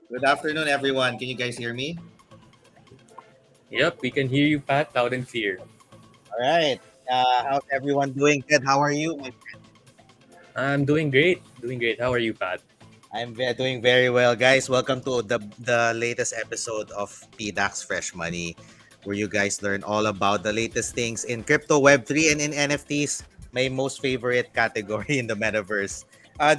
Good afternoon, everyone. Can you guys hear me? Yep, we can hear you, Pat, loud and clear. All right. How's everyone doing? Good. How are you? I'm doing great. Doing great. How are you, Pat? Doing very well, guys. Welcome to the latest episode of PDAX Fresh Money, where you guys learn all about the latest things in crypto, Web3, and in NFTs. My most favorite category in the metaverse.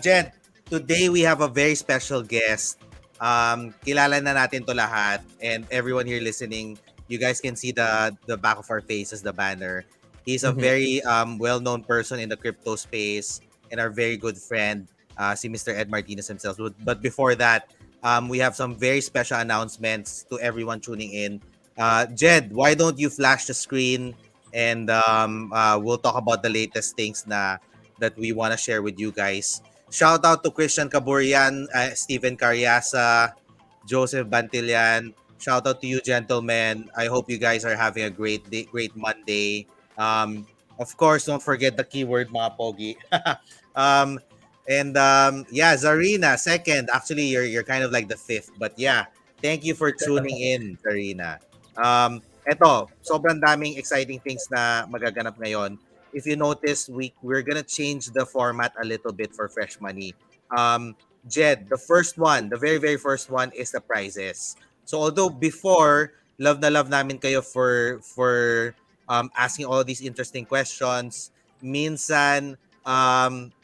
Jen, today we have a very special guest. Kilala na natin to lahat, and everyone here listening, you guys can see the back of our faces, the banner. He's a Mhm. very well-known person in the crypto space and our very good friend si Mr. Ed Martinez himself. But before that, we have some very special announcements to everyone tuning in. Jed, why don't you flash the screen and we'll talk about the latest things that we want to share with you guys. Shout out to Christian Caburian, Steven Cariasa, Joseph Bantillan. Shout out to you, gentlemen. I hope you guys are having a great day, great Monday. Of course, don't forget the keyword, mga pogi. um, yeah, Zarina, second. Actually, you're kind of like the fifth, but yeah, thank you for tuning in, Zarina. Eto, sobrang daming exciting things na magaganap ngayon. If you notice, we're gonna change the format a little bit for Fresh Money. Jed, the first one, the very very first one is the prizes. So although before love namin kayo for asking all these interesting questions, minsan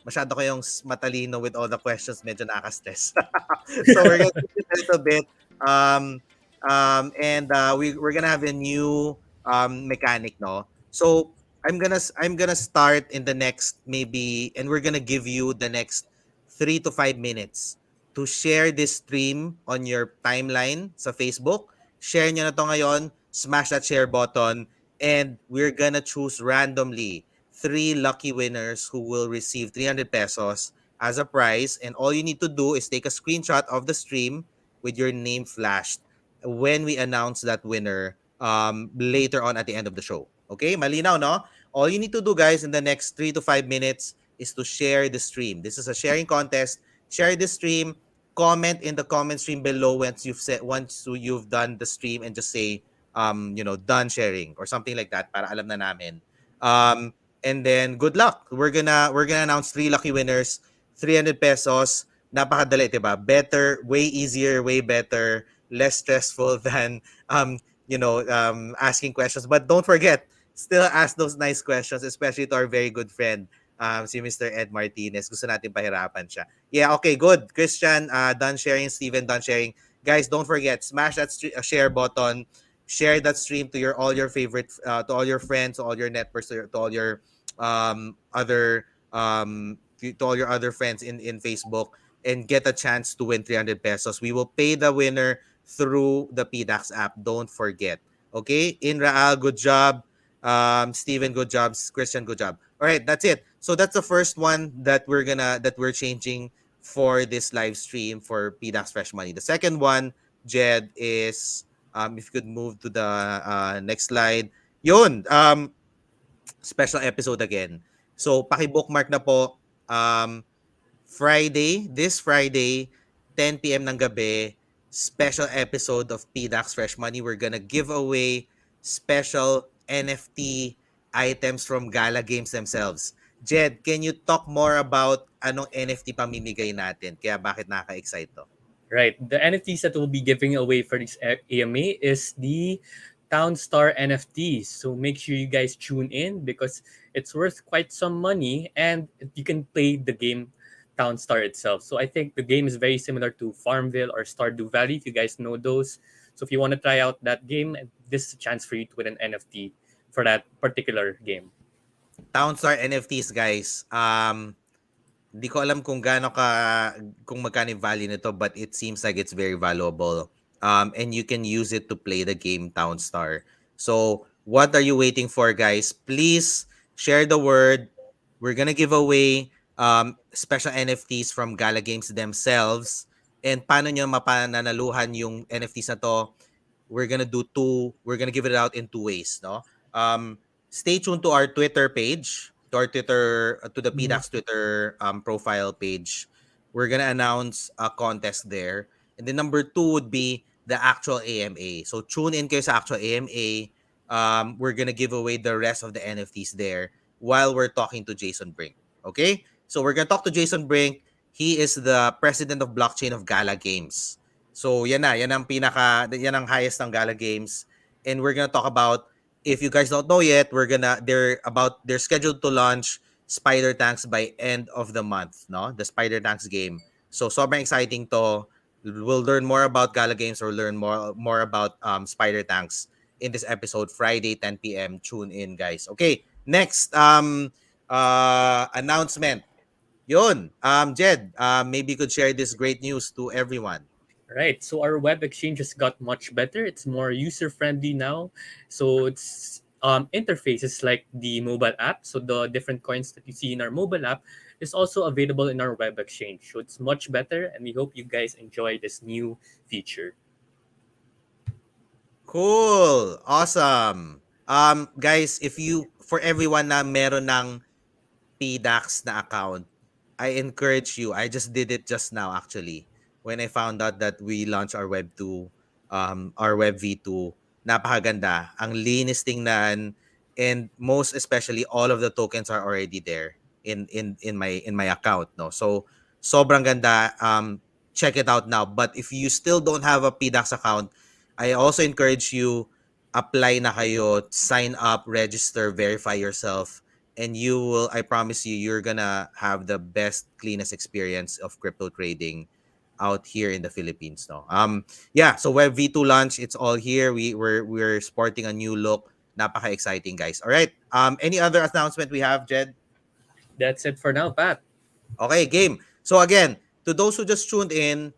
masyado kayong matalino with all the questions, medyo nakaka-stress. So we're gonna keep it a little bit. Um, and we're gonna have a new mechanic, no? So I'm gonna start in the next maybe, and we're gonna give you the next 3 to 5 minutes to share this stream on your timeline sa Facebook. Share nyo na to ngayon, smash that share button, and we're gonna choose randomly three lucky winners who will receive 300 pesos as a prize. And all you need to do is take a screenshot of the stream with your name flashed when we announce that winner later on at the end of the show. Okay? Malinaw, no? All you need to do, guys, in the next 3 to 5 minutes is to share the stream. This is a sharing contest. Share the stream. Comment in the comment stream below once you've done the stream, and just say done sharing or something like that para alam na namin. Um and then good luck. We're gonna announce three lucky winners, 300 pesos. Napakadali, 'di ba? Better, way easier, way better, less stressful than asking questions. But don't forget, still ask those nice questions, especially to our very good friend, si Mr. Ed Martinez. Gusto natin pahirapan siya. Yeah, okay, good. Christian, done sharing. Steven, done sharing. Guys, don't forget, smash that share button. Share that stream to all your favorite, to all your friends, to all your networks, to all your other to all your other friends in Facebook, and get a chance to win 300 pesos. We will pay the winner through the PDAX app. Don't forget. Okay? Inraal, good job. Steven, good job. Christian, good job. All right, that's it. So that's the first one that we're changing for this live stream for PDAX Fresh Money. The second one, Jed, is if you could move to the next slide. Yun, special episode again. So paki-bookmark na po. This Friday, 10 p.m. ng gabi, special episode of PDAX Fresh Money. We're gonna give away special NFT items from Gala Games themselves. Jed, can you talk more about anong NFT pamimigay natin? Kaya bakit nakaka-excite to? Right. The NFTs that we'll be giving away for this AMA is the Town Star NFTs. So make sure you guys tune in because it's worth quite some money and you can play the game Town Star itself. So I think the game is very similar to Farmville or Stardew Valley, if you guys know those. So if you want to try out that game, this is a chance for you to win an NFT for that particular game. Townstar NFTs, guys. Di ko alam kung magkano yung value nito, but it seems like it's very valuable. And you can use it to play the game Townstar. So, what are you waiting for, guys? Please share the word. We're gonna give away special NFTs from Gala Games themselves. And paano nyo mapananaluhan yung NFTs na to? We're gonna give it out in two ways, no? Stay tuned to our Twitter page, to the Mhm. PDAX Twitter profile page. We're gonna announce a contest there. And then number two would be the actual AMA. So tune in kayo sa actual AMA. We're gonna give away the rest of the NFTs there while we're talking to Jason Brink. Okay? So we're gonna talk to Jason Brink. He is the president of blockchain of Gala Games. So yan ang highest ng Gala Games. And we're gonna talk about, if you guys don't know yet, they're scheduled to launch Spider Tanks by end of the month, no? The Spider Tanks game. So sobrang exciting to. We'll learn more about Gala Games or learn more about Spider Tanks in this episode Friday 10 p.m. Tune in, guys. Okay, next announcement. Yun. Jed, maybe you could share this great news to everyone. Right. So our web exchange has got much better. It's more user friendly now. So its interface is like the mobile app. So the different coins that you see in our mobile app is also available in our web exchange. So it's much better, and we hope you guys enjoy this new feature. Cool. Awesome. Guys, if you, for everyone na meron ng PDAX na account, I encourage you. I just did it just now actually. When I found out that we launched our Web 2, our Web V2, napakaganda. Ang linis tingnan, and most especially all of the tokens are already there in my account, no. So sobrang ganda. Check it out now. But if you still don't have a PDAX account, I also encourage you, apply na kayo, sign up, register, verify yourself, and you will, I promise you, you're gonna have the best, cleanest experience of crypto trading out here in the Philippines, no. Yeah, so Web V2 launch, it's all here. We're sporting a new look. Napaka exciting, guys. All right. Any other announcement we have, Jed? That's it for now, Pat. Okay, game. So again, to those who just tuned in,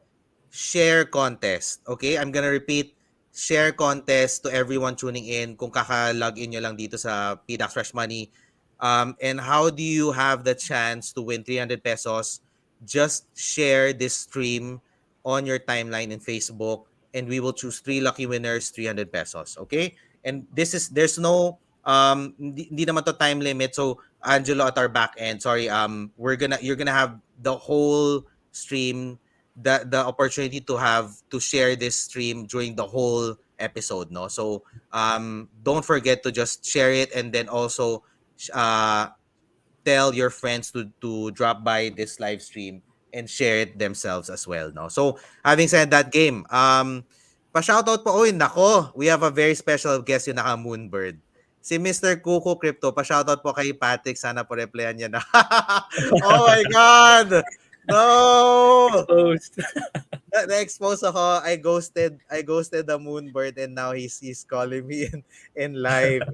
share contest. Okay, I'm gonna repeat. Share contest to everyone tuning in. Kung kaka-log in nyo lang dito sa PDAX Fresh Money. And how do you have the chance to win 300 pesos? Just share this stream on your timeline in Facebook, and we will choose 3 lucky winners, 300 pesos. Okay? And there's no, hindi naman to time limit. So, Angelo at our back end, sorry, you're gonna have the whole stream, the opportunity to have to share this stream during the whole episode, no. So don't forget to just share it, and then also uh tell your friends to drop by this live stream and share it themselves as well, no. So having said that, game, pa-shoutout po. Oy, nako, we have a very special guest, yung naka Moonbird, si Mr. Kuko Crypto. Pa-shoutout po kay Patrick, sana po replyan niya na. Oh my god, no. Post. Na-expose ako. I ghosted the Moonbird, and now he's calling me in live.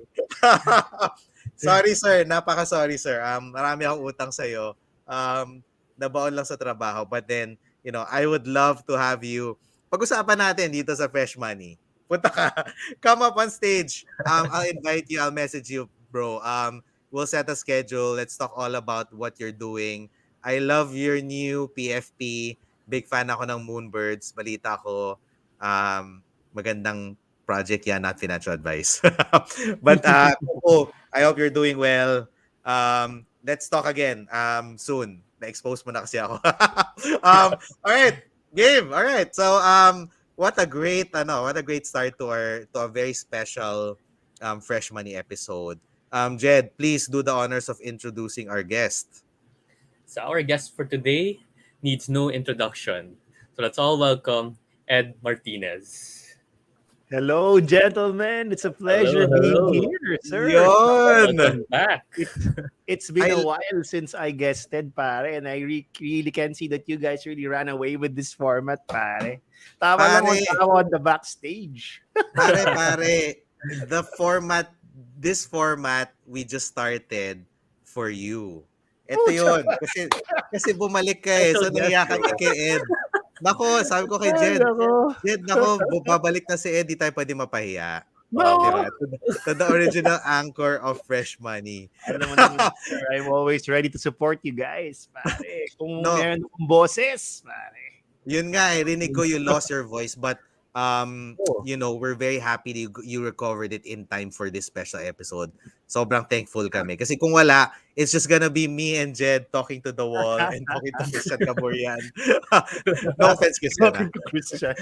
Sorry sir, napaka-sorry sir. Marami akong utang sa iyo. Nabaon lang sa trabaho, but then, I would love to have you. Pag-usapan natin dito sa Fresh Money. Punta ka. Come up on stage. I'll invite you. I'll message you, bro. We'll set a schedule. Let's talk all about what you're doing. I love your new PFP. Big fan ako ng Moonbirds. Balita ko, magandang project yan, not financial advice. But I hope you're doing well. Let's talk again soon. Na-expose mo na kasi ako. All right, game. All right. So what a great start to a very special Fresh Money episode. Jed, please do the honors of introducing our guest. So our guest for today needs no introduction. So let's all welcome Ed Martinez. Hello, gentlemen. It's a pleasure Hello. being here, sir. Yun! Welcome back. It's been a while since I guested, pare, and I really can see that you guys really ran away with this format, pare. Tama lang Pare. ang tao on the backstage. Pare, this format, we just started for you. Ito yun. Kasi bumalik ka eh. So, naiyakan ka kay Ed. Nako, sabi ko kay Jed. Jed, babalik na si Ed. Di tayo pwede mapahiya. No! Diba? To the original anchor of Fresh Money. Alam mo naman, sir, I'm always ready to support you guys, pare. Kung No. meron akong boses, pare. Yun nga eh, rinig ko you lost your voice, but Oh, we're very happy that you recovered it in time for this special episode. Sobrang thankful kami. Kasi kung wala, it's just gonna be me and Jed talking to the wall and talking to Christian Kaburian. No offense, Christian, ah. talking to Christian.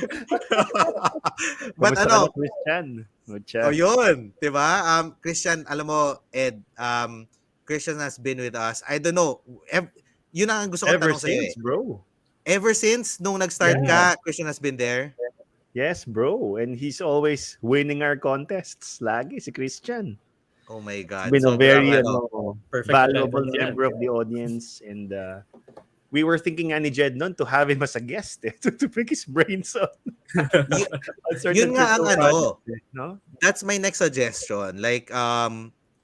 But Kamusta ka na, ano, Christian? oh Mucha. yun, 'di ba? Christian, alam mo, Ed, Christian has been with us. I don't know, yun ang gusto kong Ever tanong sa'yo since, eh. bro. Ever since nung nag-start Yeah. ka, Christian has been there? Yes, bro. And he's always winning our contests. Lagi si Christian. Oh my He's God, been a sobrang very ano. Perfect valuable attendance yan. member of the audience. And we were thinking nga ni Jed noon to have him as a guest to pick his brains on, Y- on certain yun nga ang crypto ano, projects. No? that's my next suggestion. Like,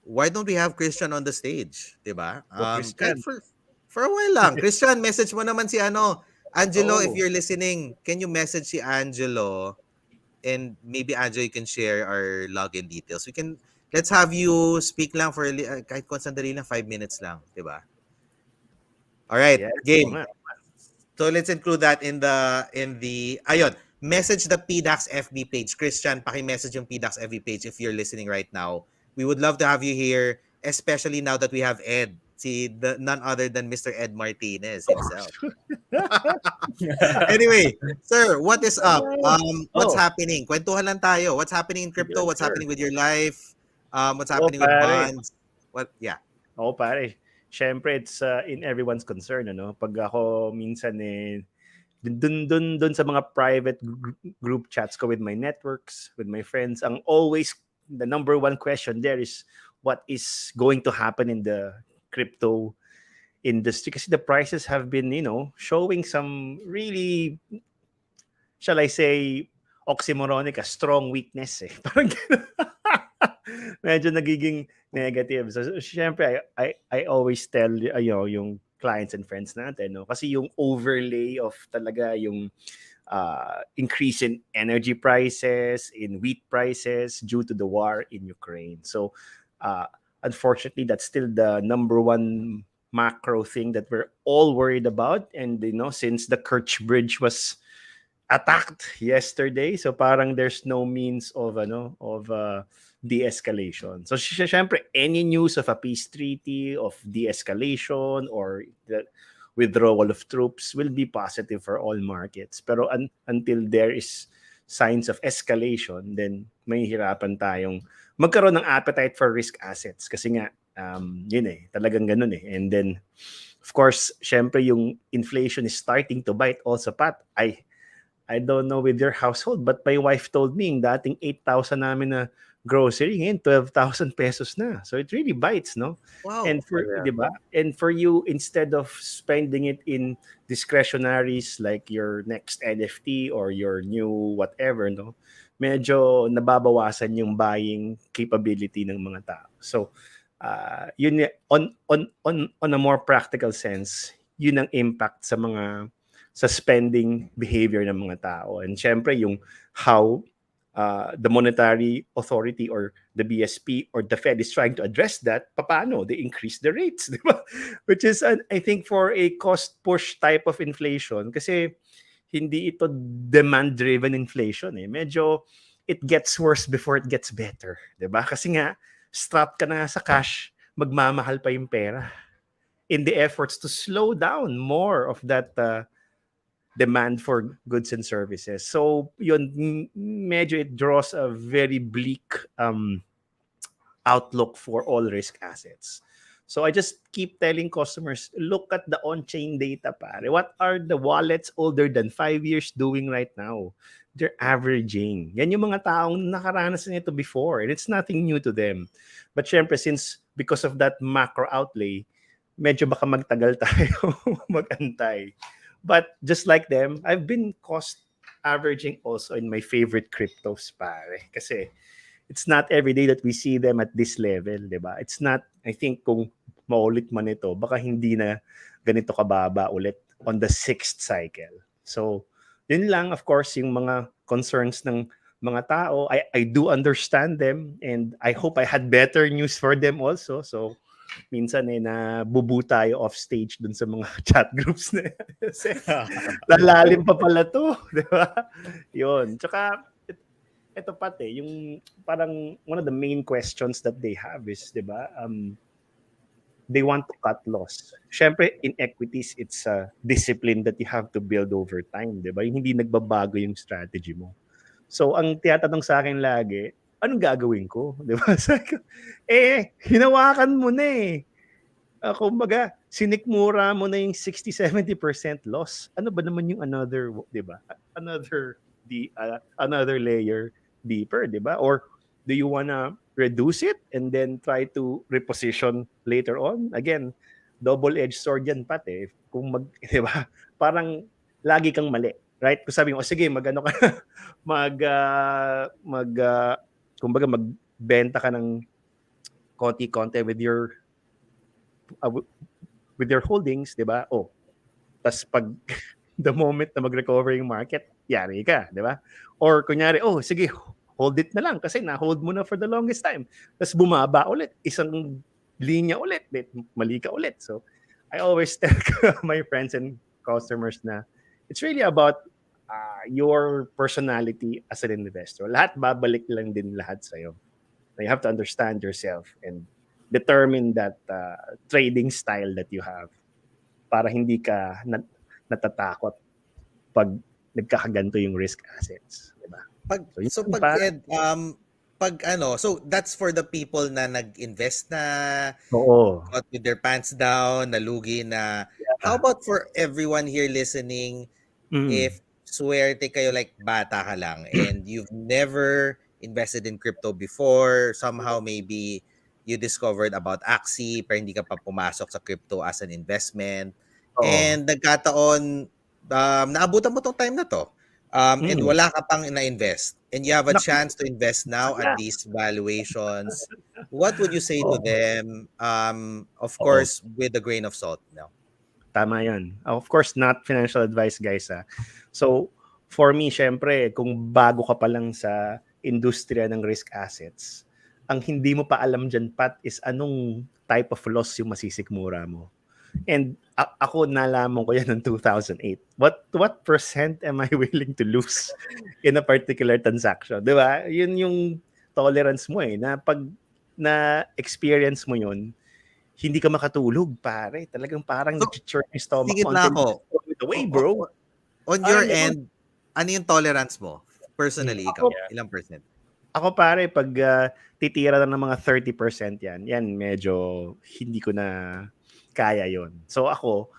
why don't we have Christian on the stage? 'Di ba? So, Kahit Christian. for a while lang. Christian, message mo naman si ano, Angelo, if Oh, you're listening, can you message si Angelo? And maybe Angelo, you can share our login details. Let's have you speak lang for kahit kung sandali lang, 5 minutes lang, 'di ba? All right, yes. Oo game. nga. So let's include that in the ayun, message the PDAX FB page. Christian, paki-message yung PDAX FB page if you're listening right now. We would love to have you here, especially now that we have Ed, none other than Mr. Ed Martinez himself. Anyway, sir, what is up? What's Oh, happening? Kwentuhan lang tayo. What's happening in crypto? yes, What's sir. happening with your life? What's Oh, happening with pare. bonds? What? Yeah. Oo, pare. Siyempre, it's in everyone's concern, ano? Pag ako minsan dun sa mga private group chats ko with my networks, with my friends, ang always the number one question there is what is going to happen in the crypto industry kasi the prices have been, showing some really, shall I say, oxymoronic, a strong weakness eh. Parang medyo nagiging negative. So syempre, I always tell yung clients and friends natin, no? Kasi yung overlay of talaga yung increase in energy prices, in wheat prices due to the war in Ukraine. So unfortunately, that's still the number one macro thing that we're all worried about. And since the Kerch Bridge was attacked yesterday, so parang there's no means of de-escalation. So syempre, any news of a peace treaty, of de-escalation, or the withdrawal of troops will be positive for all markets. Pero until there is signs of escalation, then may hirapan tayong magkaroon ng appetite for risk assets. Kasi nga, yun talagang ganun eh. And then, of course, syempre yung inflation is starting to bite also, Pat. I don't know with your household, but my wife told me yung dating 8,000 namin na grocery, ngayon 12,000 pesos na. So it really bites, no? Wow. And di ba? And for you, instead of spending it in discretionaries like your next NFT or your new whatever, no? Medyo nababawasan yung buying capability ng mga tao. So yun on a more practical sense, yun ang impact sa spending behavior ng mga tao. And syempre, yung how the monetary authority or the BSP or the Fed is trying to address that, paano? They increase the rates, di ba? Which is, I think, for a cost push type of inflation, kasi hindi ito demand-driven inflation. Medyo it gets worse before it gets better. Di ba? Kasi nga, strapped ka na sa cash, magmamahal pa yung pera in the efforts to slow down more of that demand for goods and services. So yun, medyo it draws a very bleak outlook for all risk assets. So I just keep telling customers, look at the on-chain data, pare. What are the wallets older than 5 years doing right now? They're averaging. Yan yung mga taong nakaranas nito before, and it's nothing new to them. But syempre, because of that macro outlay, medyo baka magtagal tayo magantay. But just like them, I've been cost averaging also in my favorite cryptos, pare. Kasi it's not every day that we see them at this level, di ba? It's not, I think, kung maulit man ito, baka hindi na ganito kababa ulit on the 6th cycle. So, yun lang, of course, yung mga concerns ng mga tao. I do understand them, and I hope I had better news for them also. So, minsan nabubu tayo off stage dun sa mga chat groups na yan. Kasi lalalim pa pala to, di ba? Yun. Tsaka, ito pati, yung parang one of the main questions that they have is, di ba, they want to cut loss. Siyempre, in equities, it's a discipline that you have to build over time, di ba? Yung hindi nagbabago yung strategy mo. So, ang tiyatanong sa akin lagi, anong gagawin ko? Di ba? Sabi ko, hinawakan mo na eh. Kumbaga, sinikmura mo na yung 60-70% loss. Ano ba naman yung another, di ba? Another layer deeper, di ba? Or do you wanna reduce it and then try to reposition later on? Again, double-edged sword yan pati. Kung di ba? Parang lagi kang mali. Right? Kung sabi mo, sige, mag-ano ka, kumbaga magbenta ka ng konti-konti with your holdings, di ba? Tas pag the moment na mag-recover yung market, yari ka, di ba? Or kunyari, sige, hold it na lang kasi na-hold mo na for the longest time. Tas bumaba ulit, isang linya ulit, mali ka ulit. So, I always tell my friends and customers na it's really about your personality as an investor. Lahat babalik lang din lahat sa'yo. You have to understand yourself and determine that trading style that you have para hindi ka natatakot pag nagkakaganto yung risk assets, di ba? So that's for the people na nag-invest na, got with their pants down, nalugi na. Yeah. How about for everyone here listening, if swerte kayo like bata ka lang and you've never invested in crypto before, somehow maybe you discovered about Axie pero hindi ka pa pumasok sa crypto as an investment, and nagkataon naabutan mo tong time na to, and wala ka pang na-invest and you have a chance to invest now at these valuations, what would you say to them? Of course, with a grain of salt. No? Tama yan. Of course, not financial advice, guys. So, for me, syempre, kung bago ka pa lang sa industriya ng risk assets, ang hindi mo pa alam dyan, Pat, is anong type of loss yung masisikmura mo. And ako nalaman ko yan ng 2008. What percent am I willing to lose in a particular transaction? Di ba? Yun yung tolerance mo na pag na-experience mo yun, hindi ka makatulog, pare. Talagang parang nag-churn yung stomach mo. Sige na ako. Away, bro. On your end, ano yung tolerance mo? Personally, ikaw, ilang percent? Ako, pare, pag titira na ng mga 30% yan medyo hindi ko na kaya yon. So ako,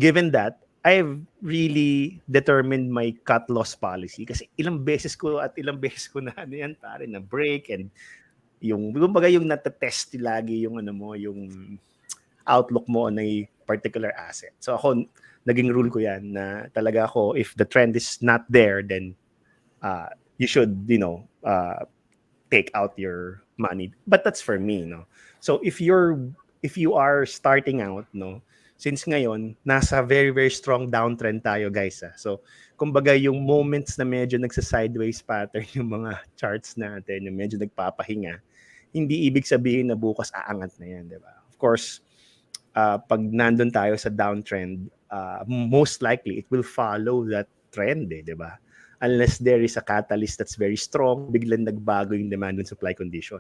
given that, I've really determined my cut loss policy kasi ilang beses ko na yan, pare, na break and yung natetest lagi yung yung outlook mo on a particular asset. So ako, naging rule ko yan na talaga ako, if the trend is not there, then you should, take out your money. But that's for me, no? So if you are starting out, no, since ngayon, nasa very, very strong downtrend tayo, guys. So, kumbaga yung moments na medyo nagsa-sideways pattern yung mga charts natin, yung medyo nagpapahinga, hindi ibig sabihin na bukas aangat na yan, di ba? Of course, pag nandun tayo sa downtrend, most likely it will follow that trend, di ba? Unless there is a catalyst that's very strong, biglang nagbago yung demand and supply condition.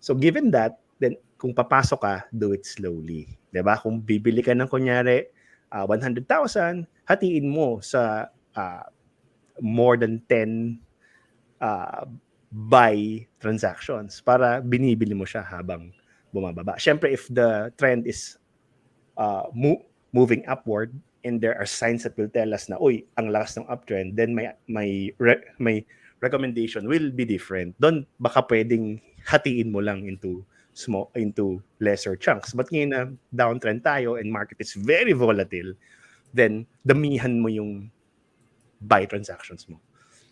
So given that, then kung papasok ka, do it slowly. Di ba? Kung bibili ka ng kunyari 100,000, hatiin mo sa more than 10 buy transactions para binibili mo siya habang bumababa. Siyempre, if the trend is moving upward and there are signs that will tell us na, ang lakas ng uptrend, then my recommendation will be different. Doon baka pwedeng hatiin mo lang into lesser chunks. But ngayon na downtrend tayo and market is very volatile, then damihan mo yung buy transactions mo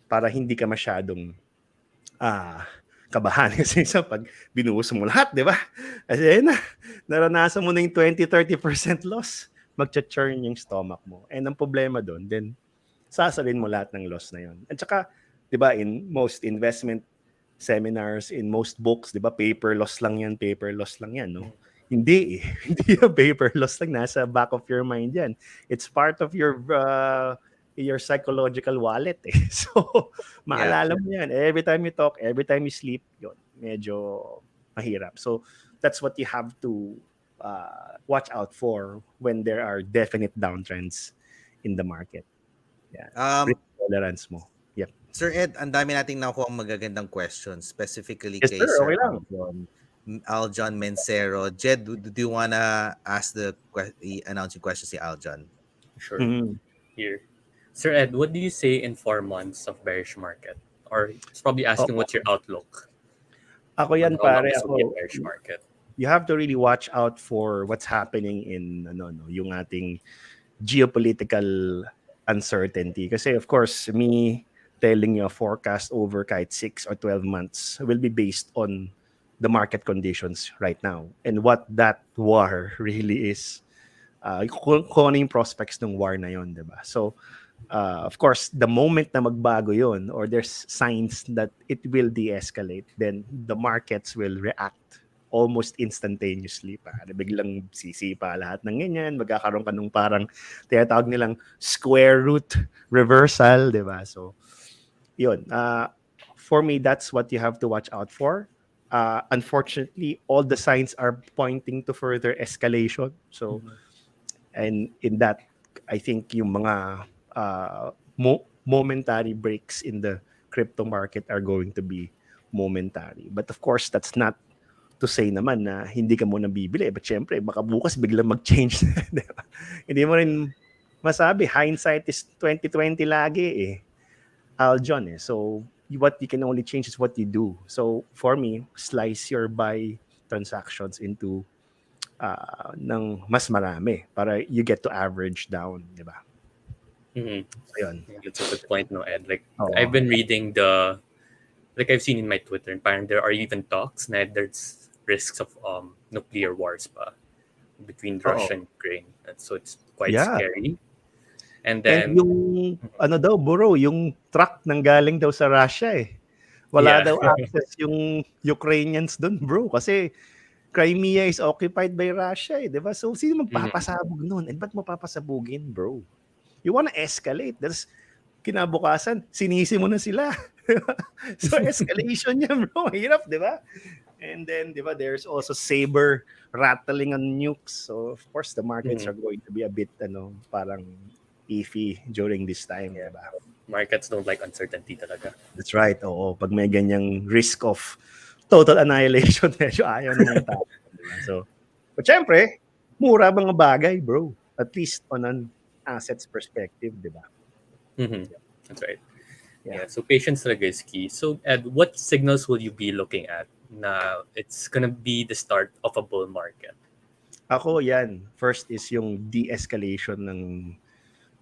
para hindi ka masyadong kabahan kasi pag binuhos mo lahat, di ba? Kasi naranasan mo na yung 20-30% loss, magcha-churn yung stomach mo. And ang problema doon, then sasalin mo lahat ng loss na yun. At saka, di ba, in most investment seminars, in most books, di ba, paper loss lang yan, no? Hindi eh. Hindi yung paper loss lang. Nasa back of your mind yan. It's part of your psychological wallet eh. So, Yeah. maalala mo yan. Every time you talk, every time you sleep, yun, medyo mahirap. So, that's what you have to watch out for when there are definite downtrends in the market. Yeah. Risk tolerance mo. Yep. Sir Ed, ang dami nating nakuha ang magagandang questions, specifically Yes, kay sir. Sir Okay lang. Aljon Mencero. Jed, do you wanna ask announcing questions si Aljon? Sure. Mhm. Here. Sir Ed, what do you say in 4 months of bearish market? Or it's probably asking what's your outlook Ako on yan, how long pare. this will be a Ako, bearish market? you have to really watch out for what's happening in yung ating geopolitical uncertainty. Kasi of course, me telling you a forecast over kahit 6 or 12 months will be based on the market conditions right now and what that war really is. Kung ano yung prospects ng war na yon, di ba? So, of course, the moment na magbago yon or there's signs that it will de-escalate, then the markets will react almost instantaneously. Biglang sisipa lahat ng ganyan, magkakaroon ka nung parang tinatawag nilang square root reversal, di ba? So, yun. For me, that's what you have to watch out for. Unfortunately, all the signs are pointing to further escalation. So, and in that, I think yung mga momentary breaks in the crypto market are going to be momentary. But of course, that's not to say naman na hindi ka muna bibili. But syempre, baka bukas biglang mag-change. Diba? Hindi mo rin masabi. Hindsight is 2020 lagi eh. Aljon eh. So, what you can only change is what you do. So, for me, slice your buy transactions into ng mas marami para you get to average down, di ba? Mm-hmm. So, yun. That's a good point, no, Ed. Like, I've been reading like I've seen in my Twitter, and parang there are even talks na there's risks of nuclear wars pa between Russia and Ukraine. And so it's quite scary. And then yung ano daw, bro, yung truck nang galing daw sa Russia eh. Wala daw access yung Ukrainians doon, bro, kasi Crimea is occupied by Russia eh, 'di ba? So sino magpapasabog noon? And ba't mo papasabugin, bro? You wanna escalate. That's kinabukasan, sinisi mo na sila. So escalation yan, bro. Hirap, di ba? And then, di ba, there's also saber rattling on nukes. So, of course, the markets are going to be a bit, parang iffy during this time, di ba? Markets don't like uncertainty talaga. That's right. Oo. Pag may ganyang risk of total annihilation, medyo ayaw naman tayo. Diba? So, but syempre, mura mga bagay, bro. At least on an assets perspective, di ba? Mm-hmm. That's right. Yeah. So patience talaga is key. So Ed, what signals will you be looking at na it's gonna be the start of a bull market? Ako yan. First is yung de-escalation ng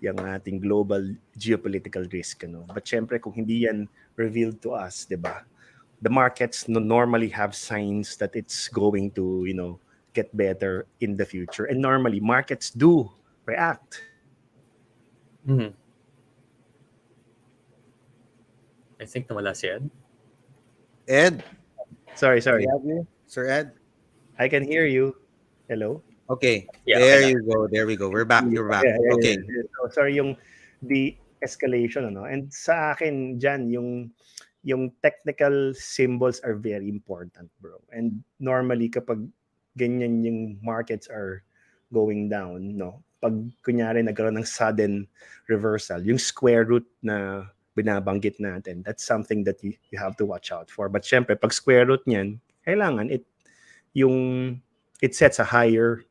yung ating global geopolitical risk. But syempre, kung hindi yan revealed to us, di ba? The markets normally have signs that it's going to, get better in the future. And normally, markets do react. Mm-hmm. I think nawala si Ed. Ed? Sorry. Sir Ed? I can hear you. Hello? Okay. Yeah, there you go. There we go. We're back. You're back. Yeah, okay. Yeah. So, sorry, yung de-escalation, And sa akin dyan, yung technical symbols are very important, bro. And normally, kapag ganyan yung markets are going down, pag kunyari nagkaroon ng sudden reversal, yung square root na binabanggit natin, that's something that you have to watch out for. But syempre, pag square root niyan, kailangan it sets a higher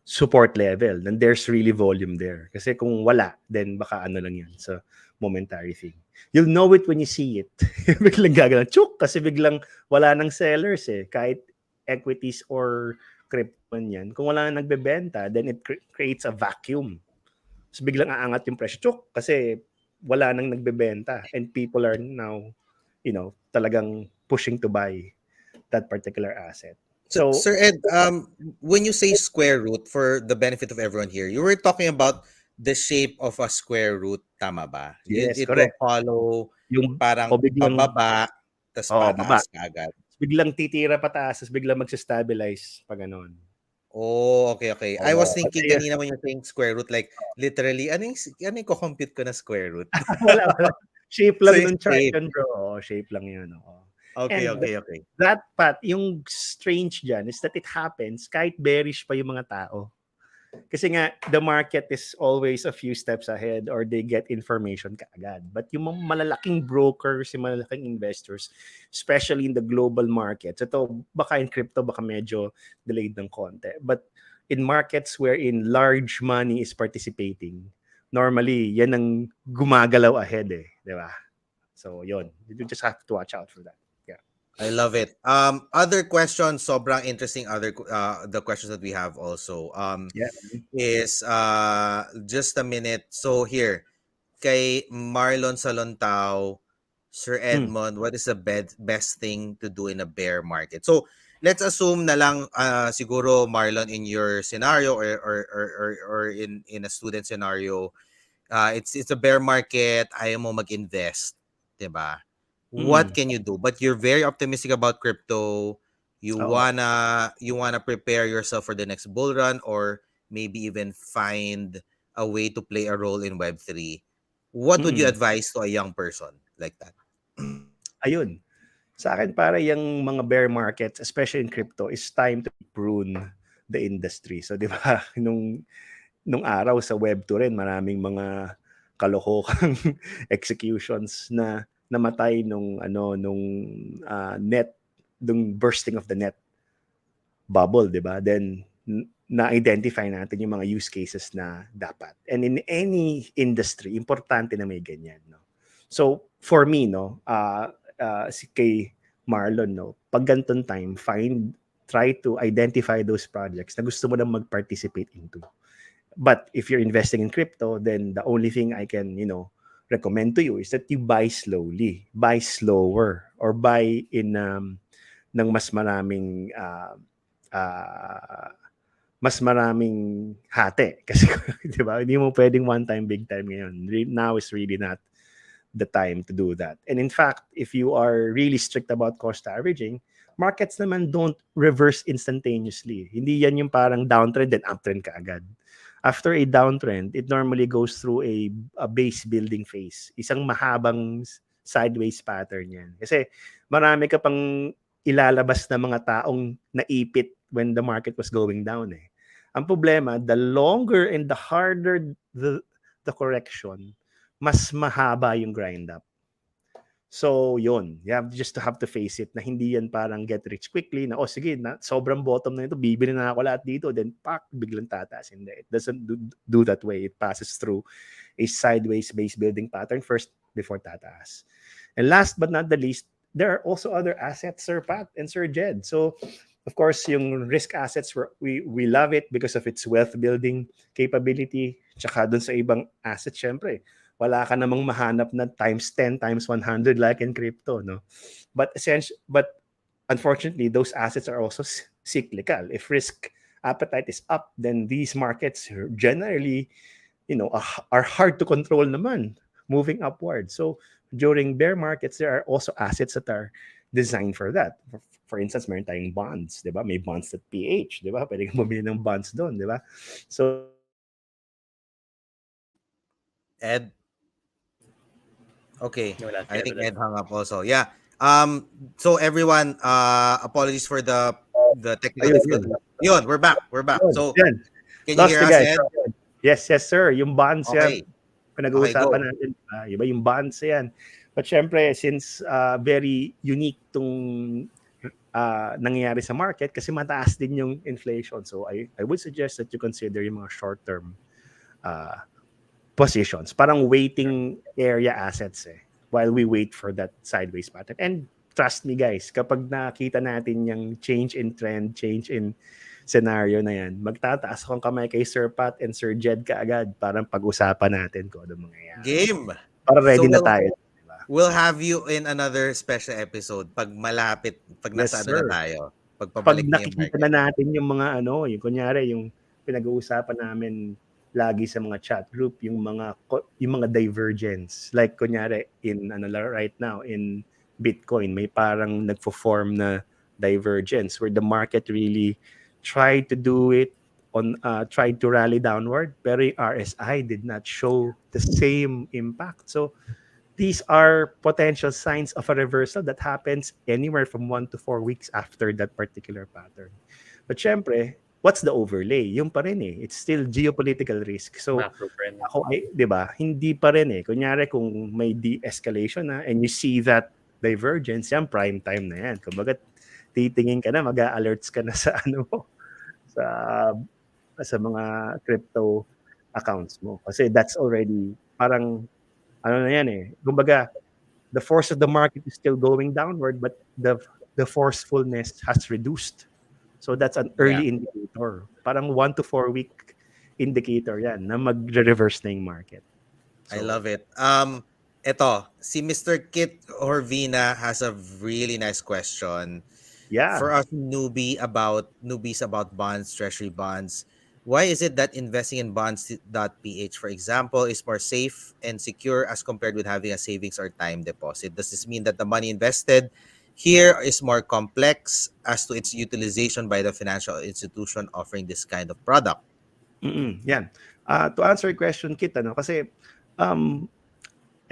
support level, then there's really volume there. Kasi kung wala, then baka ano lang yan sa momentary thing. You'll know it when you see it. Biglang gagalan, chuk! Kasi biglang wala nang sellers eh. Kahit equities or crypto yan. Kung wala nang nagbebenta, then it creates a vacuum. So biglang aangat yung presyo, chuk! Kasi wala nang nagbebenta and people are now, talagang pushing to buy that particular asset. So, Sir Ed, when you say square root, for the benefit of everyone here, you were talking about the shape of a square root, tama ba? Yes, it correct. will follow Yung parang pababa, tas pataas ka agad. biglang titira pataas, tapos biglang magsa-stabilize pag ganun. Oh, okay, okay. I was Oo, thinking kasi kanina when you're saying square root, like literally, ano yung compute ko na square root? wala. Shape So lang it's nung chart safe. yun, bro. Oo, shape lang yun. Oo. Okay, And okay, okay. that part, yung strange dyan is that it happens kahit bearish pa yung mga tao. Kasi nga, the market is always a few steps ahead or they get information kaagad. But yung mga malalaking brokers, yung malalaking investors, especially in the global markets, ito, baka in crypto, baka medyo delayed ng konti. But in markets wherein large money is participating, normally, yan ang gumagalaw ahead eh. Di ba? So, yun. You just have to watch out for that. Yeah. I love it. Other questions, sobrang interesting. The questions that we have also. Yeah. Is just a minute. So here, kay Marlon Salontao, Sir Mm. Edmond, what is the best thing to do in a bear market? So let's assume na lang siguro Marlon in your scenario or in a student scenario, it's a bear market, ayaw mo mag-invest, 'di ba? What Mm. can you do? But you're very optimistic about crypto. Oo. You wanna prepare yourself for the next bull run or maybe even find a way to play a role in Web3. What would you Mm. advise to a young person like that? Ayun. Sa akin para yung mga bear markets, especially in crypto, is time to prune the industry. So 'di ba nung araw sa Web2 rin maraming mga kalohokang executions na namatay net nung bursting of the net bubble, 'di ba? Then na-identify natin yung mga use cases na dapat. And in any industry, importante na may ganyan, no? So, for me, no, si kay Marlon, no, pag ganitong time, try to identify those projects na gusto mo lang mag-participate into. But if you're investing in crypto, then the only thing I can, recommend to you is that you buy slowly, buy slower, or buy in ng ah, mas maraming hati. Kasi, di ba, hindi mo pwedeng one time, big time ngayon. Now is really not the time to do that. And in fact, if you are really strict about cost averaging, markets naman don't reverse instantaneously. Hindi yan yung parang downtrend then uptrend ka agad. After a downtrend, it normally goes through a base building phase. Isang mahabang sideways pattern yan. Kasi marami ka pang ilalabas na mga taong naipit when the market was going down eh. Ang problema, the longer and the harder the correction, mas mahaba yung grind up. So, yun. You have just to have to face it na hindi yan parang get rich quickly na, sige, sobrang bottom na ito, bibili na ako lahat dito, then biglang tataas. Hindi. It doesn't do that way. It passes through a sideways base building pattern first before tataas. And last but not the least, there are also other assets, Sir Pat and Sir Jed. So, of course, yung risk assets, we love it because of its wealth building capability. Tsaka dun sa ibang assets, syempre, wala ka namang mahanap na times 10, times 100 like in crypto, no? But unfortunately, those assets are also cyclical. If risk appetite is up, then these markets generally, are hard to control naman, moving upward. So during bear markets, there are also assets that are designed for that. For instance, meron tayong bonds, di ba? May bonds at PH, di ba? Pwede kang bumili ng bonds doon, di ba? So Ed? Okay. Wala si I Ed think ulit. Ed hung up also. Yeah. So everyone, apologies for the technical ayun, difficulty. Yun, we're back. We're back. yun. So Yan. can you Lost hear the us, guys. Ed? Yes, sir. Yung bonds yan, Okay. Okay, pinag-uusapan go. natin. Iba yung bonds yan. But syempre, since very unique tong nangyayari sa market kasi mataas din yung inflation. So I would suggest that you consider yung mga short-term uh, positions. Parang waiting area assets while we wait for that sideways pattern. And trust me guys, kapag nakita natin yung change in trend, change in scenario na yan, magtataas akong kamay kay Sir Pat and Sir Jed kaagad parang pag-usapan natin kung ano mangyayari. Game. Para ready So na tayo. we'll have you in another special episode pag malapit, pag Yes, nasa ano na sir. tayo, pag Pag pabalik na yung nakikita market. na natin yung mga yung kunyari yung pinag-uusapan namin lagi sa mga chat group, yung mga divergence. Like kunyari right now in Bitcoin, may parang nagfo-form na divergence where the market really tried to do it on tried to rally downward, pero yung RSI did not show the same impact. So these are potential signs of a reversal that happens anywhere from 1 to 4 weeks after that particular pattern. But syempre, what's the overlay? Yung pa rin eh. It's still geopolitical risk. So Macro trend. ako ay, 'di ba? Hindi pa rin eh. Kunyari kung may de-escalation na and you see that divergence, yan prime time na yan. Kumbaga titingin ka na, mag-alerts ka na sa ano mo, sa mga crypto accounts mo. Kasi that's already parang ano na yan eh. Kumbaga the force of the market is still going downward but the forcefulness has reduced. So that's an early indicator. Parang 1 to 4 week indicator yan na magre-reverse na yung market. I love it. Ito, si Mr. Kit Horvina has a really nice question. Yeah. For us newbies about bonds, treasury bonds, why is it that investing in bonds.ph, for example, is more safe and secure as compared with having a savings or time deposit? Does this mean that the money invested here is more complex as to its utilization by the financial institution offering this kind of product? Yan. To answer your question, Kit, kasi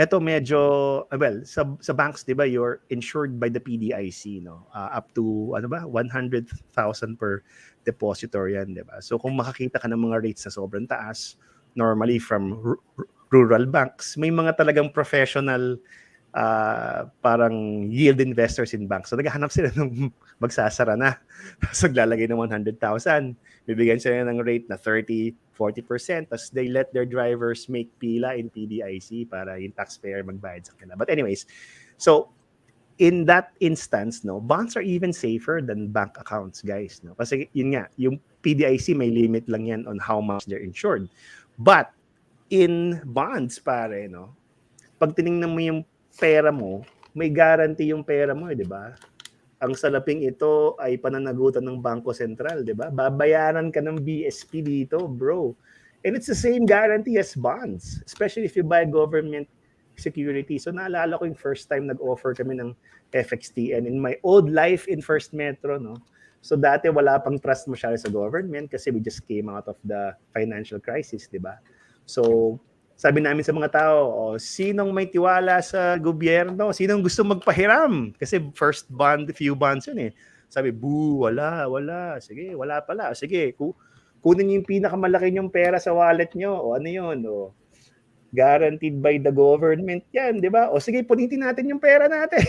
eto medyo, sa banks, di ba, you're insured by the PDIC, no? Up to, 100,000 per depositor yan, di ba? So kung makakita ka ng mga rates na sobrang taas, normally from rural banks, may mga talagang professional parang yield investors in banks. So naghahanap sila ng magsasara na. So naglalagay ng 100,000. Bibigyan sila ng rate na 30, 40%. Tapos they let their drivers make pila in PDIC para yung taxpayer magbayad sa kanila. But anyways, so in that instance, no, bonds are even safer than bank accounts, guys. No? Kasi yun nga, yung PDIC may limit lang yan on how much they're insured. But in bonds, pare, no, pag tinignan mo yung pera mo, may guarantee yung pera mo, di ba? Ang salaping ito ay pananagutan ng Bangko Sentral, di ba? Babayaran ka ng BSP dito, bro. And it's the same guarantee as bonds, especially if you buy government security. So naalala ko yung first time nag-offer kami ng FXTN in my old life in First Metro, no? So dati wala pang trust masyado sa government kasi we just came out of the financial crisis, di ba? So sabi namin sa mga tao, sinong may tiwala sa gobyerno? Sinong gusto magpahiram? Kasi first bond, few bonds yun eh. Sabi, boo, wala. Sige, wala pala. Sige, kunin niyo yung pinakamalaki niyong pera sa wallet niyo. O ano yun? O, guaranteed by the government yan, di ba? O sige, punitin natin yung pera natin.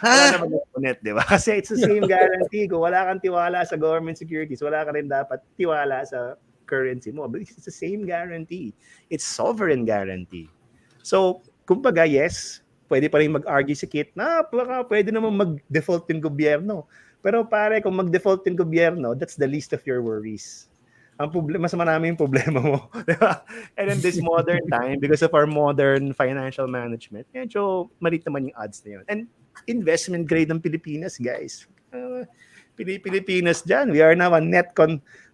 Wala naman yung punet, di ba? Kasi it's the same guarantee. Kung wala kang tiwala sa government securities, wala ka rin dapat tiwala sa currency mo. But it's the same guarantee. It's sovereign guarantee. So, kumbaga, yes, pwede pa rin mag-argue si Kit na pwede naman mag-default yung gobyerno. Pero pare, kung mag-default yung gobyerno, that's the least of your worries. Ang problema, mas marami yung problema mo. And in this modern time, because of our modern financial management, medyo malit naman yung odds na yun. And investment grade ng Pilipinas, guys. Pilipinas dyan. We are now a net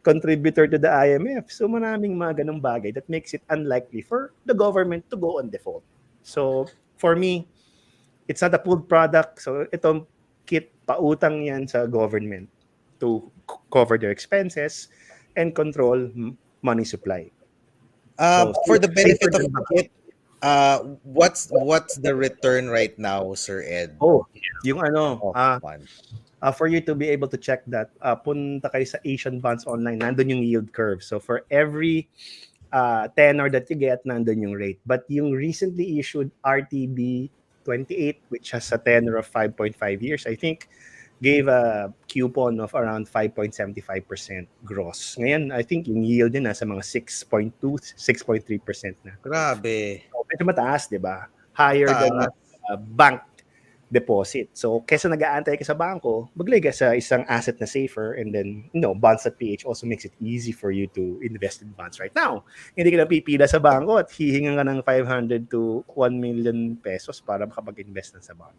contributor to the IMF. So maraming mga ganong bagay that makes it unlikely for the government to go on default. So for me, it's not a pooled product. So itong Kit, pautang yan sa government to cover their expenses and control money supply. For the benefit of Kit, what's the return right now, Sir Ed? Yung for you to be able to check that, punta kayo sa Asian Bonds Online, nandun yung yield curve. So for every tenor that you get, nandun yung rate. But yung recently issued RTB 28, which has a tenor of 5.5 years, I think, gave a coupon of around 5.75% gross. Ngayon, I think yung yield din nasa mga 6.2, 6.3% na. Grabe. So, medyo mataas, di ba? Higher than bank deposit. So, kesa nag-aantay ka sa bangko, maglagay ka sa isang asset na safer, and then, bonds.ph also makes it easy for you to invest in bonds right now. Hindi ka na pipila sa bangko at hihingan ka ng 500 to 1 million pesos para makapag-invest na sa bond.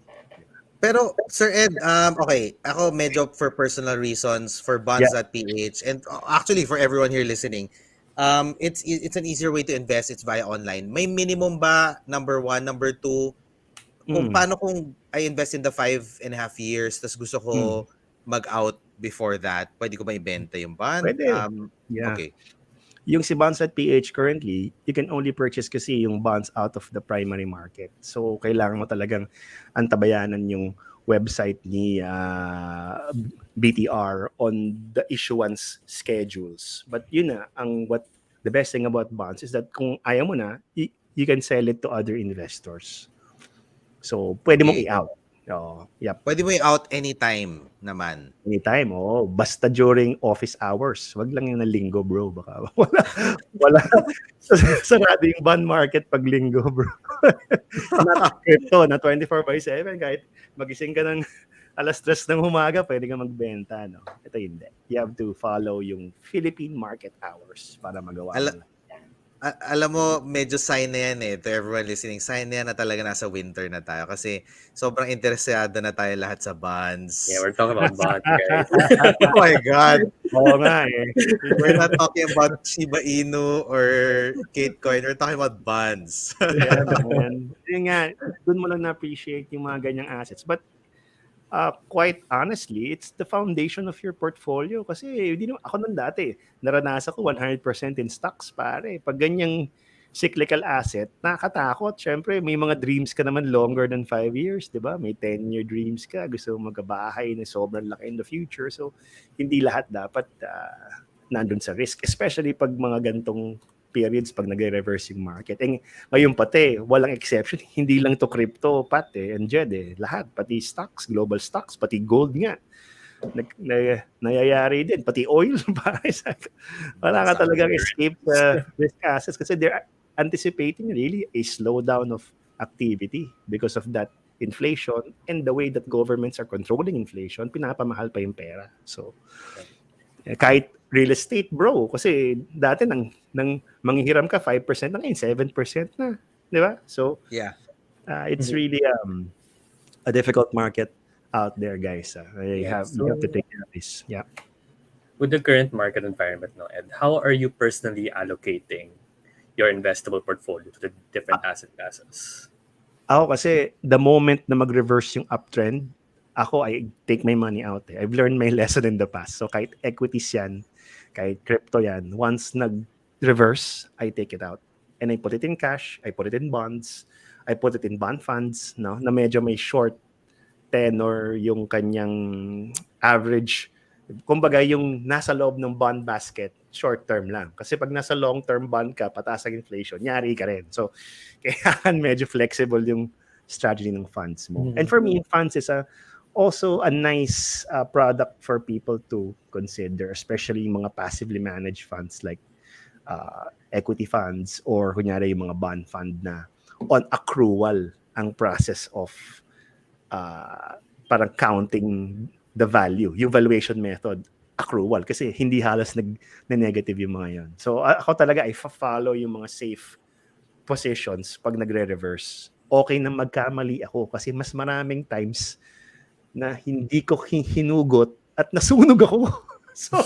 Pero, Sir Ed, okay, ako medyo for personal reasons, for bonds.ph, and actually for everyone here listening, it's an easier way to invest. It's via online. May minimum ba, number one? Number two, kung paano kung I invest in the 5.5 years, tapos gusto ko mag-out before that, pwede ko ba ibenta yung bond? Pwede. Yeah. Okay. Yung si Bonds.ph currently, you can only purchase kasi yung bonds out of the primary market. So, kailangan mo talagang antabayanan yung website ni BTR on the issuance schedules. But yun na, the best thing about bonds is that kung ayaw mo na, you can sell it to other investors. So, pwede mong Okay. i-out. Yep. Pwede mo i-out anytime naman. Anytime, basta during office hours. Wag lang yung na linggo, bro. Baka wala. Sarado yung bond market pag linggo, bro. Not crypto, na 24/7. Kahit magising ka ng alas 3 ng umaga, pwede ka magbenta, no? Ito hindi. You have to follow yung Philippine market hours para magawa mo. Alam mo, medyo sign na yan to everyone listening. Sign na yan na talaga nasa winter na tayo kasi sobrang interesado na tayo lahat sa bonds. Yeah, we're talking about bonds, guys. Oh my God. Oo nga eh. We're not talking about Shiba Inu or Katecoin. We're talking about bonds. Yeah, man. Yun nga, dun mo lang na-appreciate yung mga ganyang assets. But quite honestly, it's the foundation of your portfolio. Kasi ako nung dati, naranasan ko 100% in stocks, pare. Pag ganyang cyclical asset, nakakatakot. Siyempre, may mga dreams ka naman longer than 5 years, di ba? May 10-year dreams ka. Gusto mo magkabahay na sobrang laki in the future. So, hindi lahat dapat nandun sa risk. Especially pag mga gantong periods pag nagre-reverse yung market. Ngayon pati, walang exception. Hindi lang to crypto, and Jed lahat. Pati stocks, global stocks, pati gold nga. Nayayari din. Pati oil. Wala ka talagang escape risk assets kasi they're anticipating really a slowdown of activity because of that inflation and the way that governments are controlling inflation, pinapamahal pa yung pera. So, kahit real estate, bro, kasi dati nang manghihiram ka 5% na ngayon, 7% na, di ba? So, yeah. It's really a difficult market out there, guys. You have to take care of this. Yeah. With the current market environment, no, Ed, how are you personally allocating your investable portfolio to the different asset classes? Ako kasi, the moment na mag-reverse yung uptrend, I take my money out. I've learned my lesson in the past. So kahit equities yan, kahit crypto yan, once nag-reverse, I take it out. And I put it in cash, I put it in bonds, I put it in bond funds, no, na medyo may short tenor yung kanyang average. Kumbaga yung nasa loob ng bond basket, short term lang. Kasi pag nasa long term bond ka, pataas ang inflation, nyari ka rin. So, kaya medyo flexible yung strategy ng funds mo. And for me, funds is also a nice product for people to consider, especially yung mga passively managed funds like equity funds or kunyari yung mga bond fund na on accrual ang process of parang counting the value, yung valuation method, accrual. Kasi hindi halos nag-negative yung mga yon. So ako talaga, I follow yung mga safe positions pag nagre-reverse. Okay na magkamali ako kasi mas maraming times na hindi ko hinugot at nasunog ako. So,